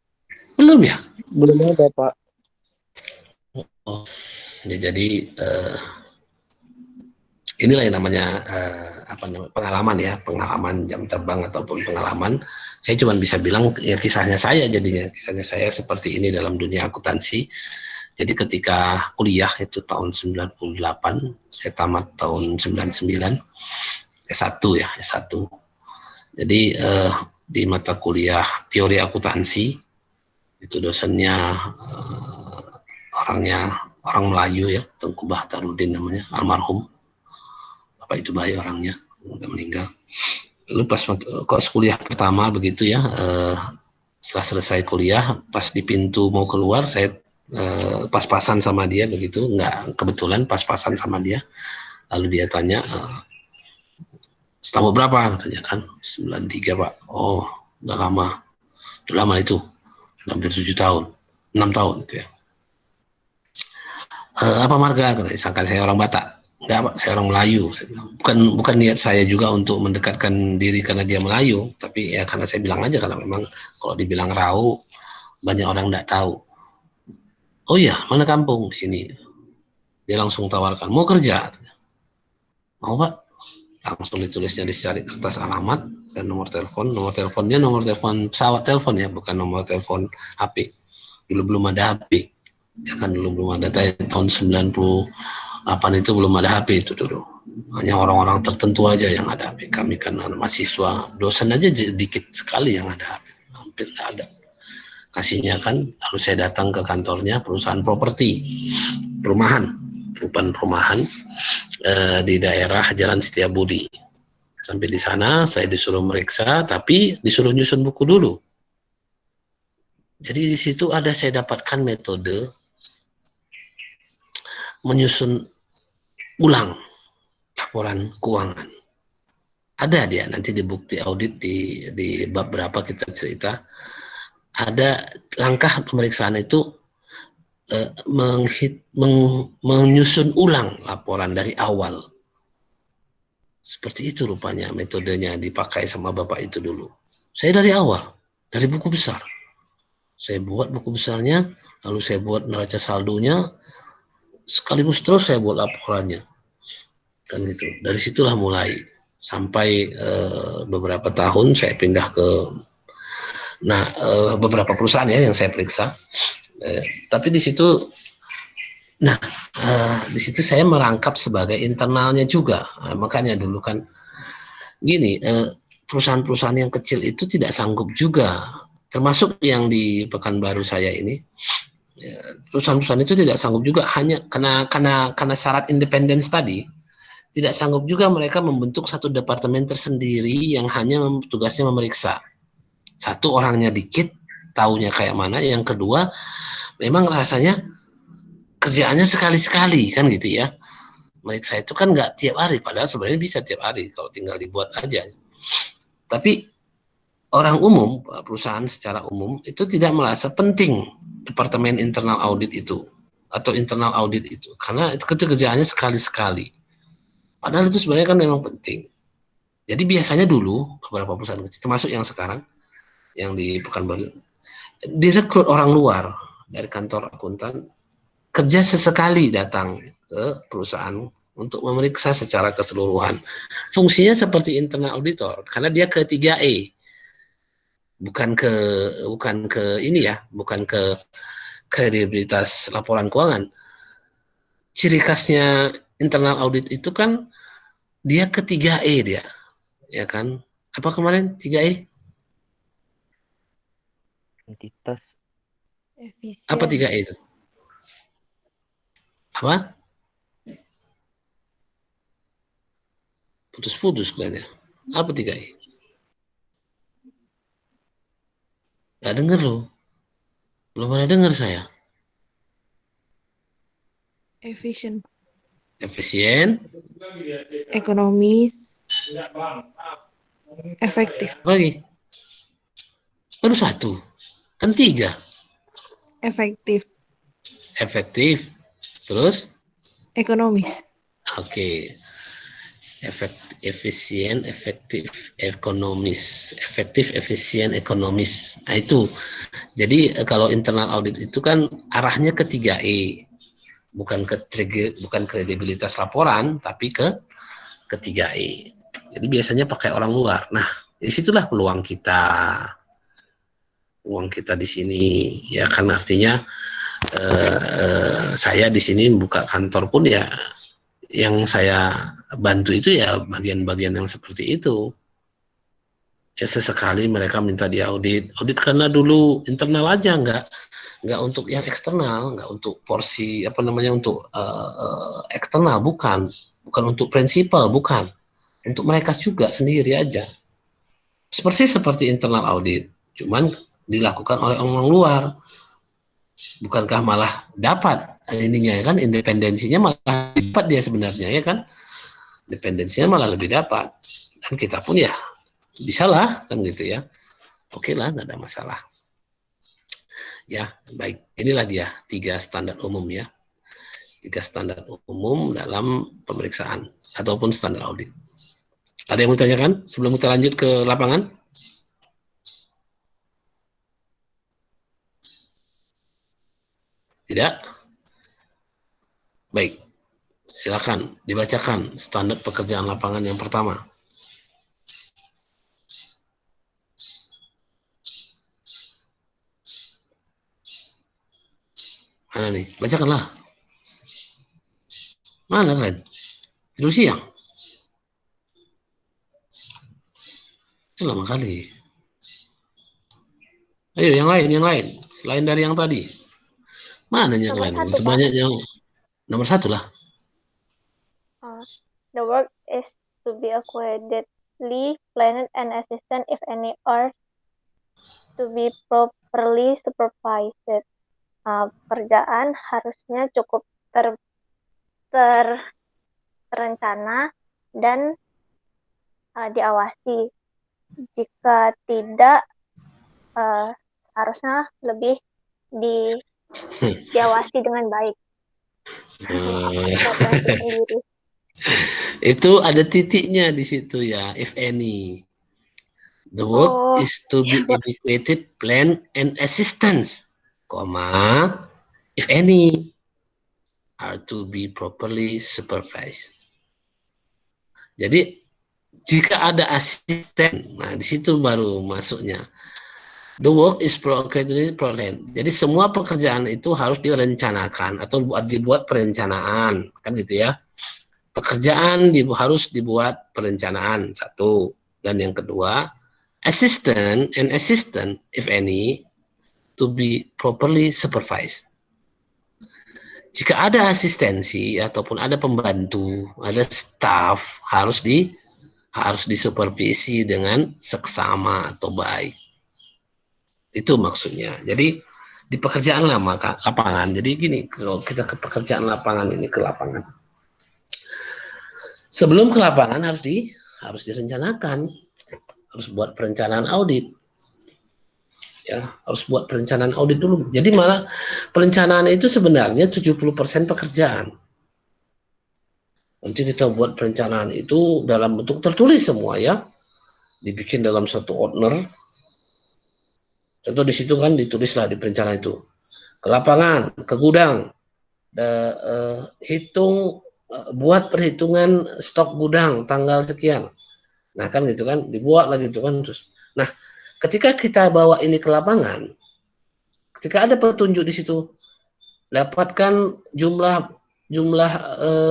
Belum ya? belum ada Pak. Oh, jadi inilah yang namanya pengalaman jam terbang ataupun pengalaman. Saya cuma bisa bilang ya kisahnya saya seperti ini dalam dunia akuntansi. Jadi ketika kuliah itu tahun 98, saya tamat tahun 99, S1 ya, S1. Jadi di mata kuliah teori akuntansi itu dosennya orang Melayu ya, Tengku Bahtarudin namanya, almarhum. Bapak itu baik orangnya, udah meninggal. Lalu pas kuliah pertama begitu ya, setelah selesai kuliah, pas di pintu mau keluar, saya pas-pasan sama dia begitu, nggak kebetulan pas-pasan sama dia. Lalu dia tanya, setahun berapa? Katanya kan, 93 Pak. Oh, udah lama itu, hampir 7 tahun, 6 tahun gitu ya. Apa marga? Katanya, sangka saya orang Batak. Enggak Pak, saya orang Melayu. Saya bilang. Bukan niat saya juga untuk mendekatkan diri karena dia Melayu, tapi ya karena saya bilang aja, karena memang kalau dibilang Rau, banyak orang enggak tahu. Oh iya, mana kampung? Di sini. Dia langsung tawarkan, mau kerja? Mau Pak? Langsung ditulisnya, dicari kertas alamat dan nomor telepon. Nomor teleponnya nomor telepon pesawat telepon ya, bukan nomor telepon HP. Dulu belum ada HP. Ya kan, dulu belum ada, tahun 98 itu belum ada HP itu dulu. Hanya orang-orang tertentu aja yang ada HP. Kami kan mahasiswa, dosen aja dikit sekali yang ada HP. Hampir tidak ada. lokasinya kan, lalu saya datang ke kantornya perusahaan properti perumahan di daerah Jalan Setiabudi. Sampai di sana saya disuruh meriksa, tapi disuruh nyusun buku dulu. Jadi di situ saya dapatkan metode menyusun ulang laporan keuangan. Ada dia nanti di bukti audit di bab berapa kita cerita. Ada langkah pemeriksaan itu menyusun ulang laporan dari awal. Seperti itu rupanya metodenya dipakai sama bapak itu dulu. Saya dari awal, dari buku besar. Saya buat buku besarnya, lalu saya buat neraca saldonya, sekaligus terus saya buat laporannya. Kan gitu. Dari situlah mulai. Sampai beberapa tahun saya pindah ke beberapa perusahaan ya yang saya periksa. Tapi di situ di situ saya merangkap sebagai internalnya juga. Makanya dulu kan gini, perusahaan-perusahaan yang kecil itu tidak sanggup juga, termasuk yang di Pekanbaru saya ini. Perusahaan-perusahaan itu tidak sanggup juga, hanya karena syarat independence tadi. Tidak sanggup juga mereka membentuk satu departemen tersendiri yang hanya tugasnya memeriksa. Satu, orangnya dikit, taunya kayak mana. Yang kedua, memang rasanya kerjaannya sekali-sekali kan gitu ya. Meriksa itu kan nggak tiap hari, padahal sebenarnya bisa tiap hari kalau tinggal dibuat aja. Tapi orang umum, perusahaan secara umum itu tidak merasa penting departemen internal audit itu atau internal audit itu, karena itu kerjaannya sekali-sekali. Padahal itu sebenarnya kan memang penting. Jadi biasanya dulu beberapa perusahaan kecil, termasuk yang sekarang, yang di Pekanbaru, direkrut orang luar dari kantor akuntan, kerja sesekali datang ke perusahaan untuk memeriksa secara keseluruhan. Fungsinya seperti internal auditor, karena dia ke 3E, bukan ke ini ya, bukan ke kredibilitas laporan keuangan. Ciri khasnya internal audit itu kan dia ke 3E dia, ya kan? Apa kemarin 3E? Entitas. Apa Efisien. 3E itu? Apa? Putus-putus kayaknya. Apa 3E? Gak denger loh. Belum pernah dengar saya. Efisien. Efisien. Ekonomis. Efektif. Apa lagi? Baru satu. Kan 3. Efektif. Efektif. Terus? Ekonomis. Oke. Efisien, efektif, ekonomis. Efektif, efisien, ekonomis. Nah itu. Jadi kalau internal audit itu kan arahnya ke 3E. Bukan kredibilitas laporan, tapi ke 3E. Jadi biasanya pakai orang luar. Nah, disitulah peluang kita. Uang kita di sini, ya kan, artinya saya di sini buka kantor pun ya yang saya bantu itu ya bagian-bagian yang seperti itu. Ya, sesekali mereka minta diaudit, audit karena dulu internal aja, nggak untuk yang eksternal, nggak untuk porsi untuk eksternal, bukan untuk prinsipal, bukan untuk mereka juga sendiri aja. Seperti internal audit, cuman dilakukan oleh orang luar. Bukankah malah dapat ininya ya kan, independensinya malah dapat dia sebenarnya ya kan, independensinya malah lebih dapat, dan kita pun ya bisalah kan gitu ya, oke lah, nggak ada masalah ya. Baik, inilah dia 3 standar umum ya, 3 standar umum dalam pemeriksaan ataupun standar audit. Ada yang mau ditanyakan sebelum kita lanjut ke lapangan? Tidak? Baik, silakan dibacakan standar pekerjaan lapangan yang pertama. Mana nih? Bacakanlah. Mana kalian? Tidur siang? Itu lama kali. Ayo yang lain. Selain dari yang tadi. Mana yang Nomor lain? satu, Itu Pak. banyak yang nomor 1 lah. The work is to be accordingly planned and assisted if any or to be properly supervised. Pekerjaan harusnya cukup terencana dan diawasi. Jika tidak, harusnya lebih diawasi dengan baik. Sendiri. Itu ada titiknya di situ ya, if any. The work is to be evaluated, planned, and assistance, if any are to be properly supervised. Jadi jika ada asisten, nah di situ baru masuknya. The work is planned. Jadi semua pekerjaan itu harus direncanakan atau dibuat perencanaan, kan gitu ya. Pekerjaan harus dibuat perencanaan, satu. Dan yang kedua, assistant, if any, to be properly supervised. Jika ada asistensi ataupun ada pembantu, ada staff, harus disupervisi dengan seksama atau baik. Itu maksudnya. Jadi di pekerjaan lapangan. Jadi gini, kalau kita ke pekerjaan lapangan ini, ke lapangan. Sebelum ke lapangan harus direncanakan, harus buat perencanaan audit. Ya, harus buat perencanaan audit dulu. Jadi malah perencanaan itu sebenarnya 70% pekerjaan. Nanti kita buat perencanaan itu dalam bentuk tertulis semua ya. Dibikin dalam satu order. Contoh di situ kan ditulislah di perencanaan itu. Ke lapangan, ke gudang, buat perhitungan stok gudang tanggal sekian. Nah kan gitu kan, dibuat lagi itu kan terus. Nah, ketika kita bawa ini ke lapangan, ketika ada petunjuk di situ, dapatkan jumlah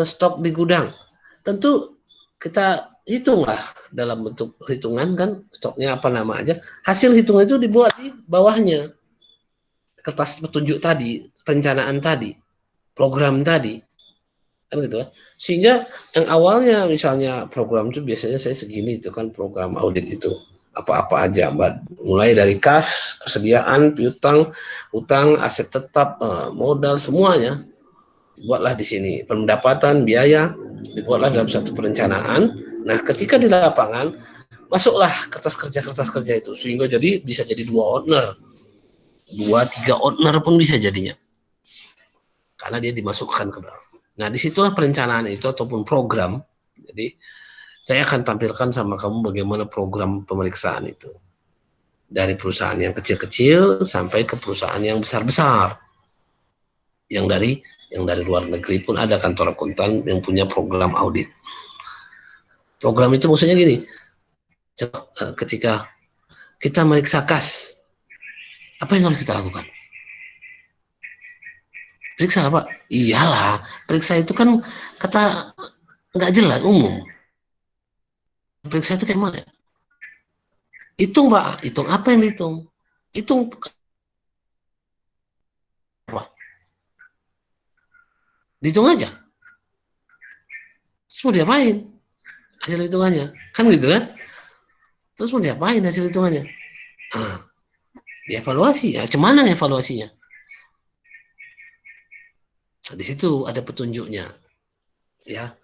stok di gudang, tentu kita hitunglah dalam bentuk hitungan kan, stoknya apa nama aja, hasil hitungan itu dibuat di bawahnya kertas petunjuk tadi, perencanaan tadi, program tadi, kan gitu kan. Sehingga yang awalnya misalnya program itu biasanya saya segini, itu kan program audit itu apa-apa aja, mulai dari kas, kesediaan, piutang, utang, aset tetap, modal, semuanya dibuatlah di sini. Pendapatan, biaya dibuatlah dalam satu perencanaan. Nah, ketika di lapangan masuklah kertas kerja itu, sehingga jadi bisa jadi 2 owner, 2-3 owner pun bisa jadinya, karena dia dimasukkan ke dalam. Nah, disitulah perencanaan itu ataupun program. Jadi saya akan tampilkan sama kamu bagaimana program pemeriksaan itu. Dari perusahaan yang kecil-kecil sampai ke perusahaan yang besar-besar. Yang dari luar negeri pun ada kantor akuntan yang punya program audit. Program itu maksudnya gini. Ketika kita meriksa kas, apa yang harus kita lakukan? Periksa apa? Iyalah, periksa itu kan kata nggak jelas, umum. Periksa itu kayak mana? Hitung, Pak. Hitung apa yang dihitung? Hitung apa? Dihitung aja. Terus mau diapain hasil hitungannya? Kan gitu kan? Terus mau diapain hasil hitungannya? Dievaluasi. Ya, cuman evaluasinya? Nah, di situ ada petunjuknya. Ya.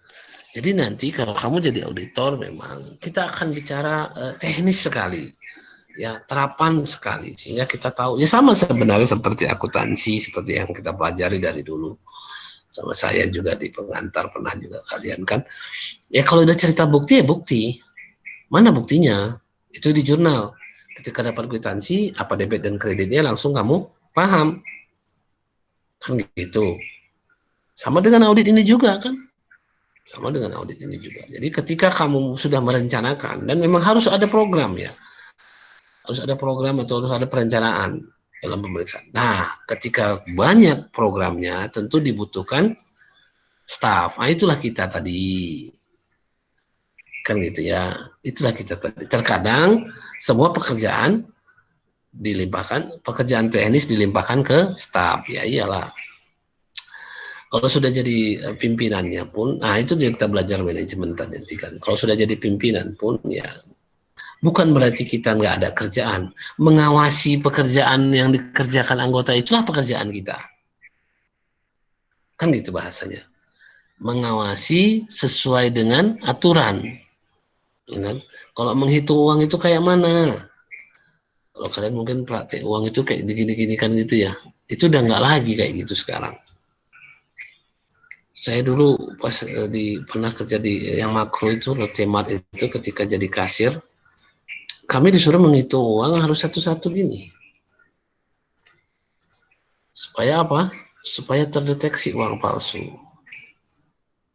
Jadi nanti kalau kamu jadi auditor, memang kita akan bicara teknis sekali, ya, terapan sekali, sehingga kita tahu. Ya sama sebenarnya seperti akuntansi, seperti yang kita pelajari dari dulu. Sama saya juga di pengantar pernah juga kalian kan. Ya kalau udah cerita bukti ya bukti. Mana buktinya? Itu di jurnal. Ketika dapat kwitansi, apa debit dan kreditnya langsung kamu paham. Kan gitu. Sama dengan audit ini juga kan. Sama dengan audit ini juga. Jadi ketika kamu sudah merencanakan, dan memang harus ada program ya. Harus ada program atau harus ada perencanaan dalam pemeriksaan. Nah, ketika banyak programnya, tentu dibutuhkan staff. Nah, itulah kita tadi. Kan gitu ya. Itulah kita tadi. Terkadang semua pekerjaan dilimpahkan, pekerjaan teknis dilimpahkan ke staf. Ya iyalah. Kalau sudah jadi pimpinannya pun, nah itu kita belajar manajemen tadi kan. Kalau sudah jadi pimpinan pun, ya bukan berarti kita nggak ada kerjaan. Mengawasi pekerjaan yang dikerjakan anggota itulah pekerjaan kita. Kan gitu bahasanya. Mengawasi sesuai dengan aturan. Kan? Kalau menghitung uang itu kayak mana? Kalau kalian mungkin praktek uang itu kayak begini-gini kan gitu ya. Itu udah nggak lagi kayak gitu sekarang. Saya dulu pas pernah kerja di yang makro itu, Lotte Mart itu ketika jadi kasir, kami disuruh menghitung uang harus satu-satu gini. Supaya apa? Supaya terdeteksi uang palsu.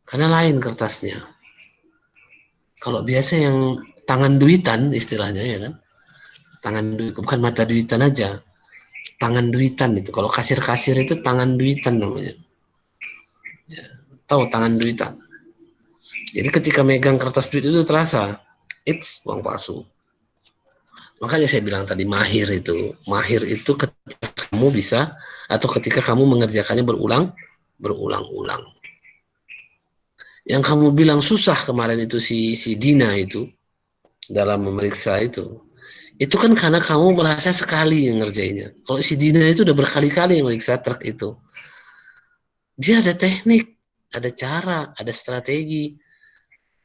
Karena lain kertasnya. Kalau biasa yang tangan duitan istilahnya ya kan. Tangan duit, bukan mata duitan aja, tangan duitan itu. Kalau kasir-kasir itu tangan duitan namanya. Ya, tahu tangan duitan. Jadi ketika megang kertas duit itu terasa, it's uang palsu. Makanya saya bilang tadi mahir itu ketika kamu bisa atau ketika kamu mengerjakannya berulang-ulang. Yang kamu bilang susah kemarin itu si Dina itu dalam memeriksa itu kan karena kamu merasa sekali yang ngerjainnya. Kalau si Dina itu udah berkali-kali meriksa truk itu. Dia ada teknik, ada cara, ada strategi.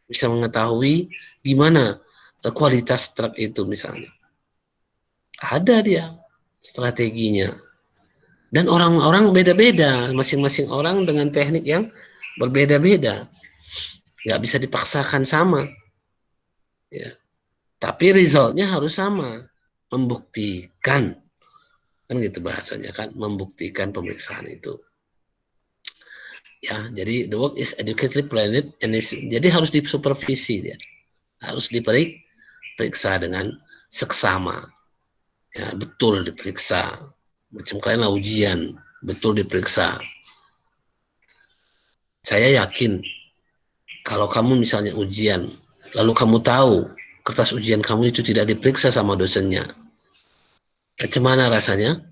Bisa mengetahui gimana kualitas truk itu misalnya. Ada dia strateginya. Dan orang-orang beda-beda. Masing-masing orang dengan teknik yang berbeda-beda. Nggak bisa dipaksakan sama. Ya. Tapi resultnya harus sama, membuktikan, kan gitu bahasanya kan, membuktikan pemeriksaan itu. Ya, jadi the work is adequately planned and jadi harus disupervisi dia, harus diperiksa dengan seksama, ya betul diperiksa, macam kalian lah ujian, betul diperiksa. Saya yakin kalau kamu misalnya ujian, lalu kamu tahu kertas ujian kamu itu tidak diperiksa sama dosennya, bagaimana rasanya?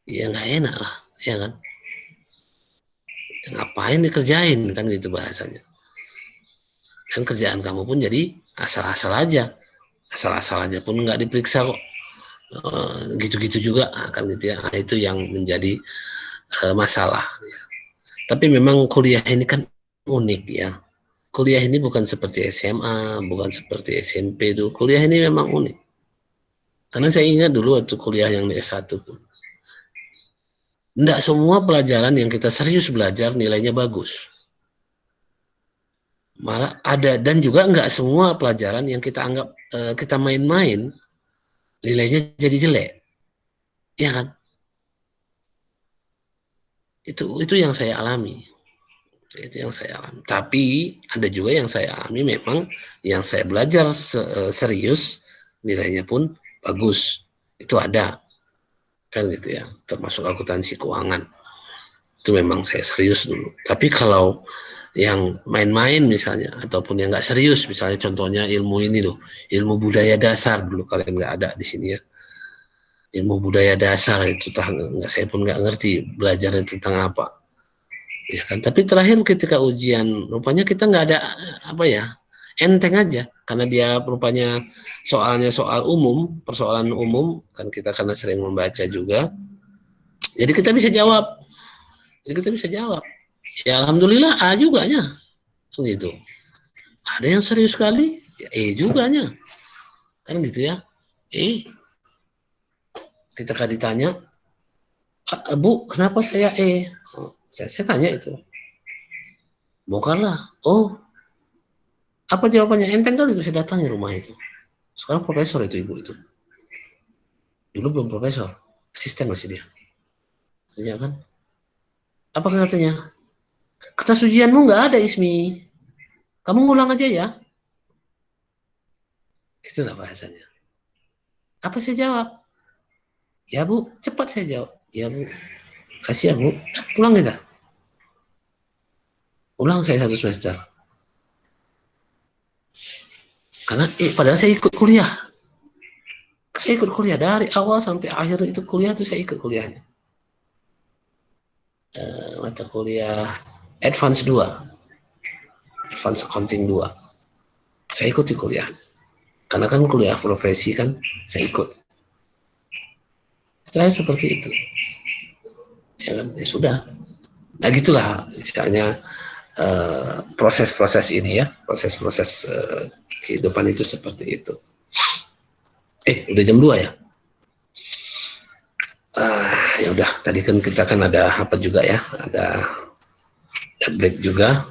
Ya nggak enak lah, ya kan? Ngapain dikerjain kan gitu bahasanya. Dan kerjaan kamu pun jadi asal-asal aja, pun nggak diperiksa kok, gitu-gitu juga kan gitu ya. Nah, itu yang menjadi masalah. Ya. Tapi memang kuliah ini kan unik ya. Kuliah ini bukan seperti SMA, bukan seperti SMP itu. Kuliah ini memang unik. Karena saya ingat dulu waktu kuliah yang di S1 pun. Tidak semua pelajaran yang kita serius belajar nilainya bagus. Malah ada, dan juga nggak semua pelajaran yang kita anggap kita main-main nilainya jadi jelek. Ya kan? Itu yang saya alami. Itu yang saya alami. Tapi ada juga yang saya alami memang yang saya belajar serius nilainya pun bagus. Itu ada. Kan gitu ya. Termasuk akuntansi keuangan. Itu memang saya serius dulu. Tapi kalau yang main-main misalnya ataupun yang nggak serius, misalnya contohnya ilmu ini loh, ilmu budaya dasar dulu kalian nggak ada di sini ya. Ilmu budaya dasar itu saya pun nggak ngerti belajarnya tentang apa. Ya kan, tapi terakhir ketika ujian rupanya kita nggak ada apa ya, enteng aja karena dia rupanya soalnya soal umum, persoalan umum kan kita karena sering membaca juga, jadi kita bisa jawab, ya alhamdulillah A juga nya gitu. Ada yang serius sekali ya E juga nya kan gitu ya. Kita kan ditanya, Bu kenapa saya E? Saya tanya itu, bongkarlah. Oh, apa jawabannya? Enteng kali itu, saya datang di rumah itu. Sekarang profesor itu ibu itu. Dulu belum profesor, asisten masih dia. Tanya kan, apa katanya? Kertas ujianmu nggak ada Ismi. Kamu ngulang aja ya. Itulah bahasanya. Apa saya jawab? Ya Bu, cepat saya jawab. Ya Bu, kasih ya Bu. Pulang kita. Ulang saya 1 semester. Karena padahal saya ikut kuliah. Saya ikut kuliah dari awal sampai akhir itu kuliah itu saya ikut kuliahnya. Mata kuliah Advance 2, Advance Accounting 2. Saya ikuti kuliah. Karena kan kuliah profesi kan, saya ikut. Setelah seperti itu. Ya kan, ya sudah. Nah gitulah misalnya proses-proses ini ya, proses-proses kehidupan itu seperti itu. Udah jam 2 ya? Ya udah, tadi kan kita kan ada apa juga ya, ada break juga.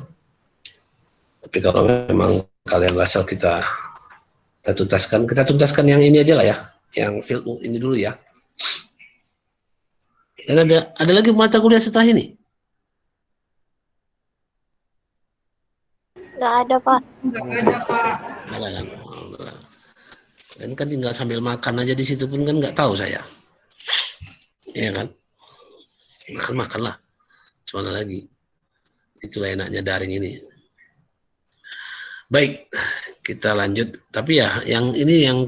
Tapi kalau memang kalian rasa kita tuntaskan yang ini aja lah ya, yang field ini dulu ya. Dan ada lagi mata kuliah setelah ini? Nggak ada, Pak. Nggak ada, Pak. Ada kan? Dan kan tinggal sambil makan aja di situ pun kan nggak tahu saya. Iya kan? Makan lah. Mana lagi? Itulah enaknya daring ini. Baik, kita lanjut. Tapi ya, yang ini yang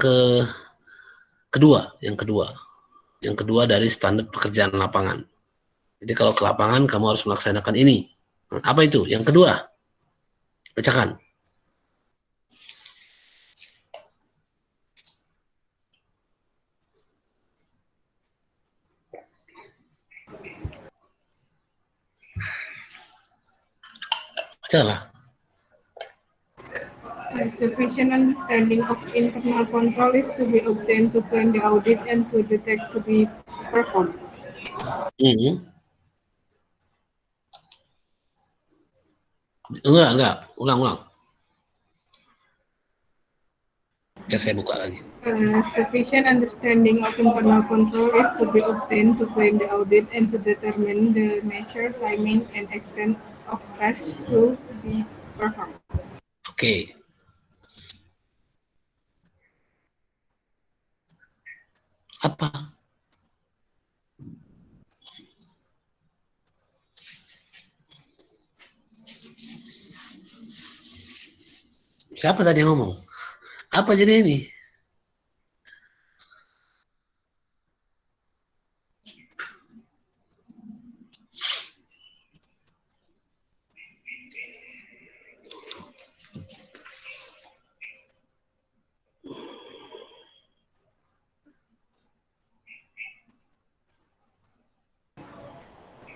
kedua. Yang kedua dari standar pekerjaan lapangan. Jadi kalau ke lapangan kamu harus melaksanakan ini. Apa itu? Yang kedua. Bacakan. Bacalah. A sufficient understanding of internal control is to be obtained to plan the audit and to detect to be performed. Enggak. Ulang. Ya saya buka lagi. Sufficient understanding of internal control is to be obtained to plan the audit and to determine the nature, timing, and extent of tasks to be performed. Oke. Apa? Siapa tadi yang ngomong? Apa jadi ini?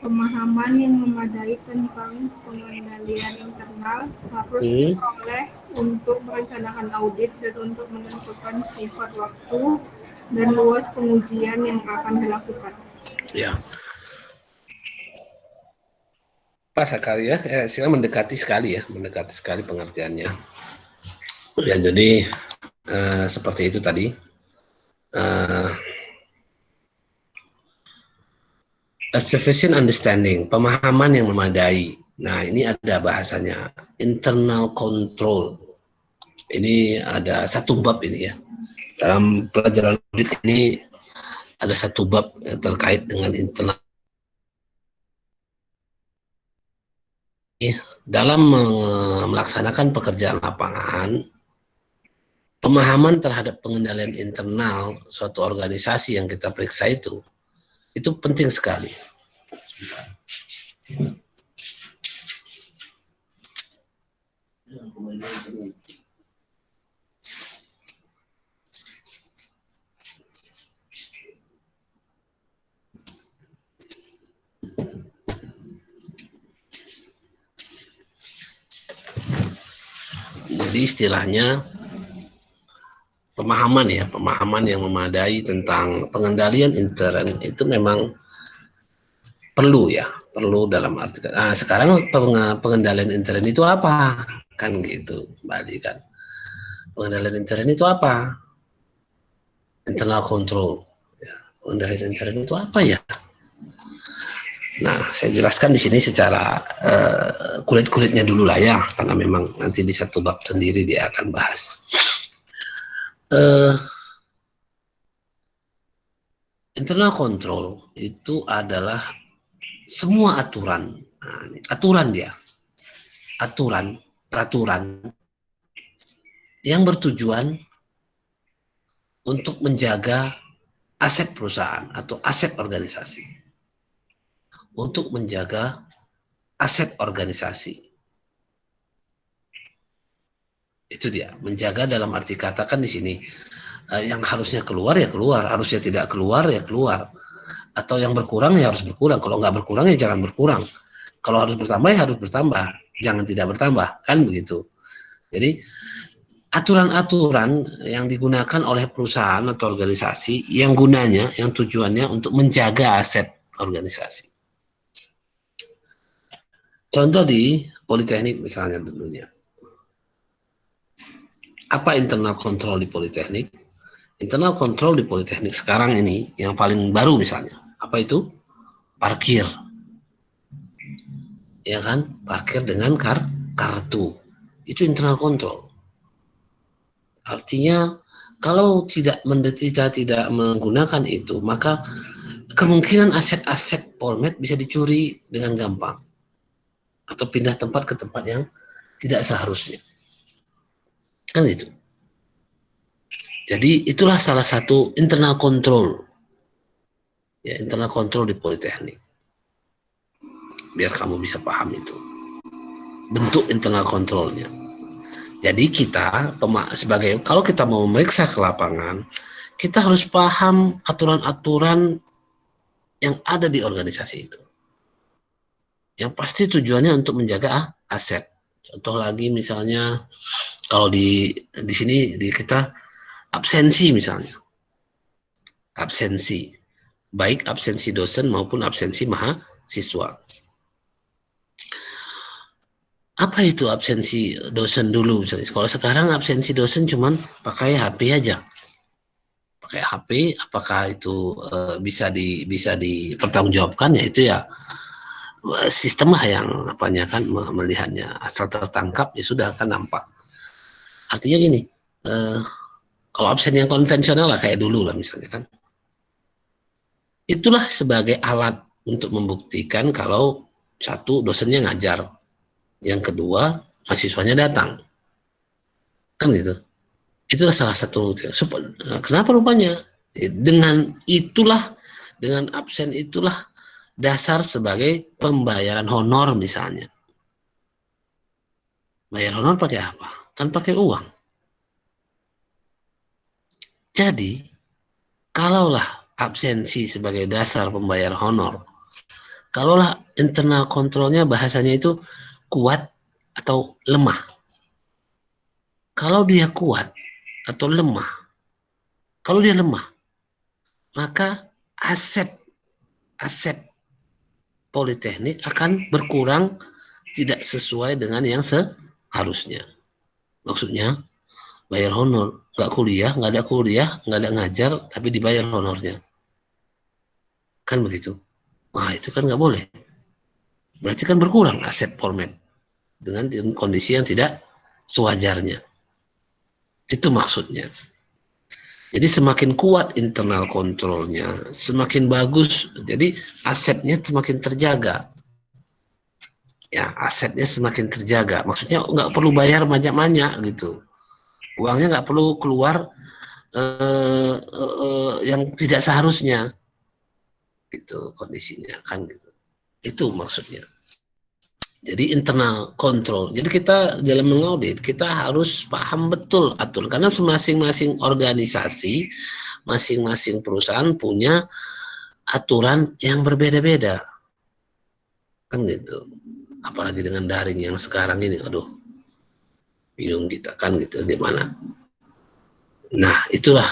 Pemahaman yang memadai tentang pengendalian internal harus diperoleh untuk merencanakan audit dan untuk menentukan sifat waktu dan luas pengujian yang akan dilakukan. Ya. Pas sekali ya, sila mendekati sekali pengertiannya. Ya, jadi seperti itu tadi. A sufficient understanding, pemahaman yang memadai. Nah, ini ada bahasanya, internal control. Ini ada satu bab ini ya. Dalam pelajaran audit ini ada satu bab terkait dengan internal. Dalam melaksanakan pekerjaan lapangan, pemahaman terhadap pengendalian internal suatu organisasi yang kita periksa itu penting sekali. Jadi istilahnya pemahaman yang memadai tentang pengendalian intern itu memang perlu dalam arti. Sekarang pengendalian intern itu apa? Kan gitu, kembali kan. Pengendalian intern itu apa? Internal control. Ya, pengendalian intern itu apa ya? Nah, saya jelaskan di sini secara kulit-kulitnya dulu lah ya, karena memang nanti di satu bab sendiri dia akan bahas. Internal control itu adalah semua aturan, peraturan yang bertujuan untuk menjaga aset perusahaan atau aset organisasi. Untuk menjaga aset organisasi. Itu dia, menjaga dalam arti katakan di sini yang harusnya keluar ya keluar, harusnya tidak keluar ya keluar. Atau yang berkurang ya harus berkurang. Kalau nggak berkurang ya jangan berkurang. Kalau harus bertambah ya harus bertambah. Jangan tidak bertambah, kan begitu. Jadi aturan-aturan yang digunakan oleh perusahaan atau organisasi yang gunanya, yang tujuannya untuk menjaga aset organisasi. Contoh di Politeknik misalnya tentunya. Apa internal control di Politeknik? Internal control di Politeknik sekarang ini yang paling baru misalnya. Apa itu? Parkir. Ya kan? Parkir dengan kartu. Itu internal control. Artinya kalau kita tidak menggunakan itu, maka kemungkinan aset-aset Polmed bisa dicuri dengan gampang. Atau pindah tempat ke tempat yang tidak seharusnya. Kan itu. Jadi itulah salah satu internal control. Ya, internal control di Politeknik. Biar kamu bisa paham itu. Bentuk internal controlnya. Jadi kita sebagai kalau kita mau memeriksa ke lapangan, kita harus paham aturan-aturan yang ada di organisasi itu. Yang pasti tujuannya untuk menjaga aset. Contoh lagi misalnya kalau di sini di kita absensi misalnya. Absensi. Baik absensi dosen maupun absensi mahasiswa. Apa itu absensi dosen dulu misalnya? Kalau sekarang absensi dosen cuman pakai HP aja. Pakai HP, apakah itu bisa dipertanggungjawabkan? Ya itu ya sistem lah yang apanya kan melihatnya. Asal tertangkap ya sudah kan nampak. Artinya gini, kalau absen yang konvensional lah kayak dulu lah misalnya kan. Itulah sebagai alat untuk membuktikan kalau satu dosennya ngajar. Yang kedua, mahasiswanya datang. Kan gitu. Itulah salah satu. Kenapa rupanya? Dengan absen itulah dasar sebagai pembayaran honor misalnya. Bayar honor pakai apa? Kan pakai uang. Jadi, kalaulah absensi sebagai dasar pembayar honor, kalaulah internal kontrolnya bahasanya itu kuat atau lemah. Kalau dia kuat atau lemah, kalau dia lemah, maka aset Politeknik akan berkurang tidak sesuai dengan yang seharusnya. Maksudnya, bayar honor, nggak ada kuliah, nggak ada ngajar, tapi dibayar honornya. Kan begitu. Wah, itu kan nggak boleh. Berarti kan berkurang aset Polmed dengan kondisi yang tidak sewajarnya. Itu maksudnya. Jadi semakin kuat internal kontrolnya, semakin bagus. Jadi asetnya semakin terjaga. Ya, asetnya semakin terjaga. Maksudnya nggak perlu bayar banyak-banyak gitu. Uangnya nggak perlu keluar yang tidak seharusnya. Gitu kondisinya kan gitu. Itu maksudnya. Jadi internal control. Jadi kita dalam mengaudit kita harus paham betul aturan karena masing-masing organisasi, masing-masing perusahaan punya aturan yang berbeda-beda. Kan gitu. Apalagi dengan daring yang sekarang ini, aduh. Bingung kita kan gitu di mana. Nah, itulah.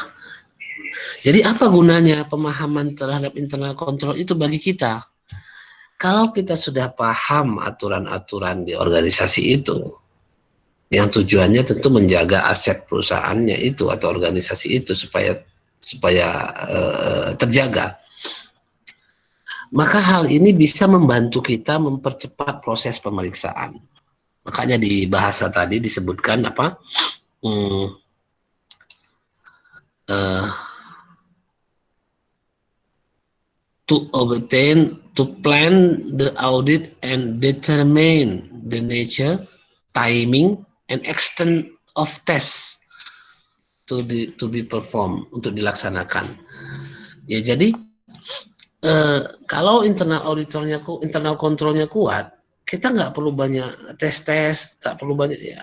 Jadi apa gunanya pemahaman terhadap internal control itu bagi kita? Kalau kita sudah paham aturan-aturan di organisasi itu, yang tujuannya tentu menjaga aset perusahaannya itu atau organisasi itu supaya terjaga, maka hal ini bisa membantu kita mempercepat proses pemeriksaan. Makanya di bahasa tadi disebutkan apa? To plan the audit and determine the nature, timing, and extent of tests to to be performed, untuk dilaksanakan. Ya jadi kalau internal kontrolnya kuat, kita nggak perlu banyak tes, tak perlu banyak ya.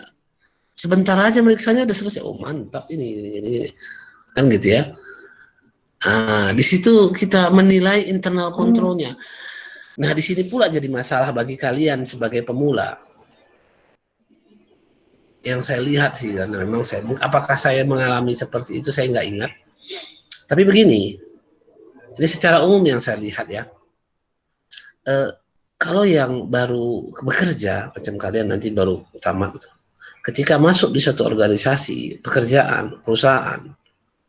Sebentar aja meriksanya udah selesai. Oh mantap ini. Kan gitu ya. Nah, di situ kita menilai internal kontrolnya. Nah, di sini pula jadi masalah bagi kalian sebagai pemula. Yang saya lihat sih, karena memang apakah saya mengalami seperti itu, saya nggak ingat. Tapi begini, ini secara umum yang saya lihat ya. Kalau yang baru bekerja, macam kalian nanti baru tamat, ketika masuk di suatu organisasi, pekerjaan, perusahaan,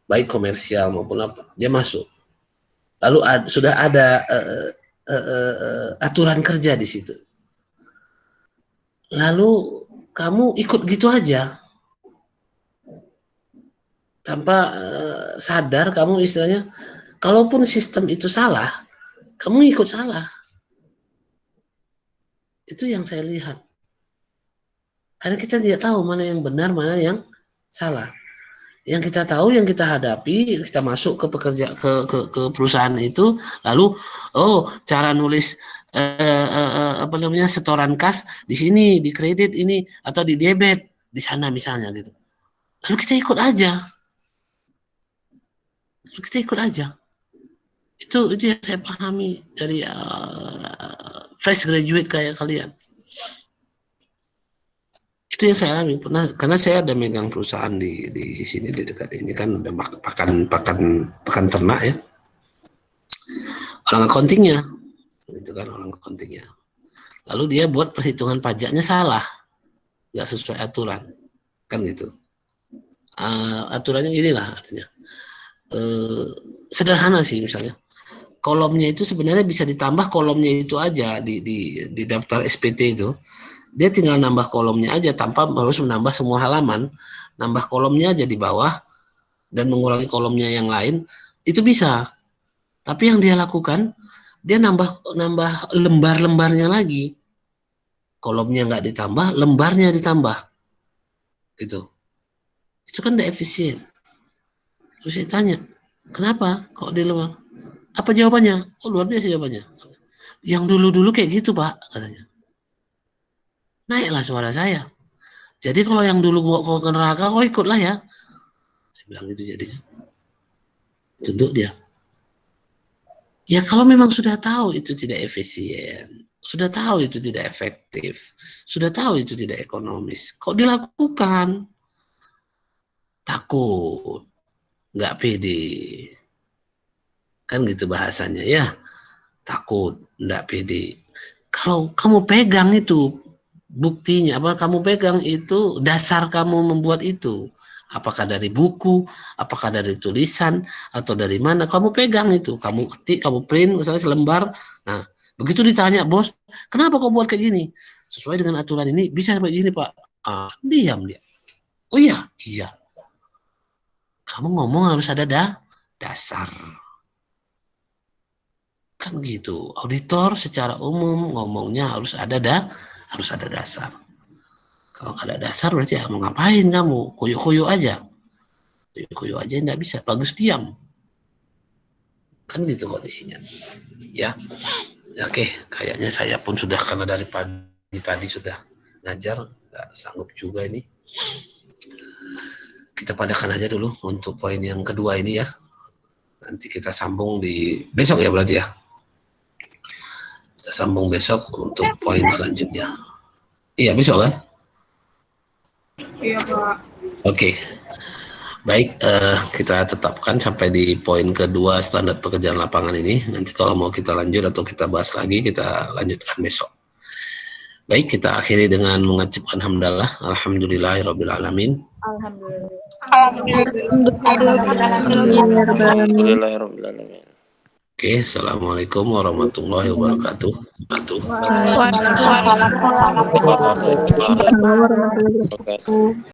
baik komersial maupun apa, dia masuk. Lalu sudah ada aturan kerja di situ. Lalu kamu ikut gitu aja, tanpa sadar kamu istilahnya, kalaupun sistem itu salah, kamu ikut salah. Itu yang saya lihat. Karena kita tidak tahu mana yang benar, mana yang salah. Yang kita tahu, yang kita hadapi, kita masuk ke ke perusahaan itu, lalu cara nulis setoran kas di sini, di kredit ini atau di debit di sana misalnya gitu. Lalu kita ikut aja. Itu yang saya pahami dari fresh graduate kayak kalian. Itu yang saya alami, karena saya ada megang perusahaan di sini, di dekat ini kan ada pakan ternak ya, orang accountingnya gitu kan, lalu dia buat perhitungan pajaknya salah, nggak sesuai aturan kan gitu. Aturannya inilah artinya, sederhana sih, misalnya kolomnya itu sebenarnya bisa ditambah kolomnya itu aja di daftar SPT itu. Dia tinggal nambah kolomnya aja tanpa harus menambah semua halaman, nambah kolomnya aja di bawah dan mengurangi kolomnya yang lain, itu bisa. Tapi yang dia lakukan, dia nambah lembar-lembarnya lagi. Kolomnya nggak ditambah, lembarnya ditambah. Gitu. Itu kan tidak efisien. Terus saya tanya, kenapa kok di lembar? Apa jawabannya? Oh, luar biasa jawabannya. Yang dulu-dulu kayak gitu, Pak, katanya. Naiklah suara saya. Jadi kalau yang dulu kau ke neraka, kau ikutlah ya. Saya bilang gitu jadinya. Tunduk dia. Ya kalau memang sudah tahu itu tidak efisien, sudah tahu itu tidak efektif, sudah tahu itu tidak ekonomis, kok dilakukan? Takut, nggak pede. Kan gitu bahasanya ya. Takut, nggak pede. Kalau kamu pegang itu, buktinya apa, kamu pegang itu dasar kamu membuat itu, apakah dari buku, apakah dari tulisan atau dari mana, kamu pegang itu, kamu ketik, kamu print misalnya selembar. Nah begitu ditanya, bos kenapa kau buat kayak gini, sesuai dengan aturan ini, bisa begini Pak. Diam dia. Oh iya kamu ngomong harus ada dasar kan gitu. Auditor secara umum ngomongnya harus ada dasar. Kalau nggak ada dasar berarti ya mau ngapain kamu? Koyo-koyo aja. Koyo-koyo aja nggak bisa. Bagus diam. Kan gitu kondisinya. Ya. Oke, kayaknya saya pun sudah, karena dari pagi tadi sudah ngajar, nggak sanggup juga ini. Kita padakan aja dulu untuk poin yang kedua ini ya. Nanti kita sambung di besok ya berarti ya. Kita sambung besok untuk poin selanjutnya. Iya, besok kan? Iya, Pak. Oke. Baik, kita tetapkan sampai di poin kedua standar pekerjaan lapangan ini. Nanti kalau mau kita lanjut atau kita bahas lagi, kita lanjutkan besok. Baik, kita akhiri dengan mengucapkan hamdalah. Alhamdulillahirrabbilalamin. Alhamdulillahirrahmanirrahim. Oke, assalamualaikum warahmatullahi wabarakatuh. Waalaikumsalam warahmatullahi wabarakatuh.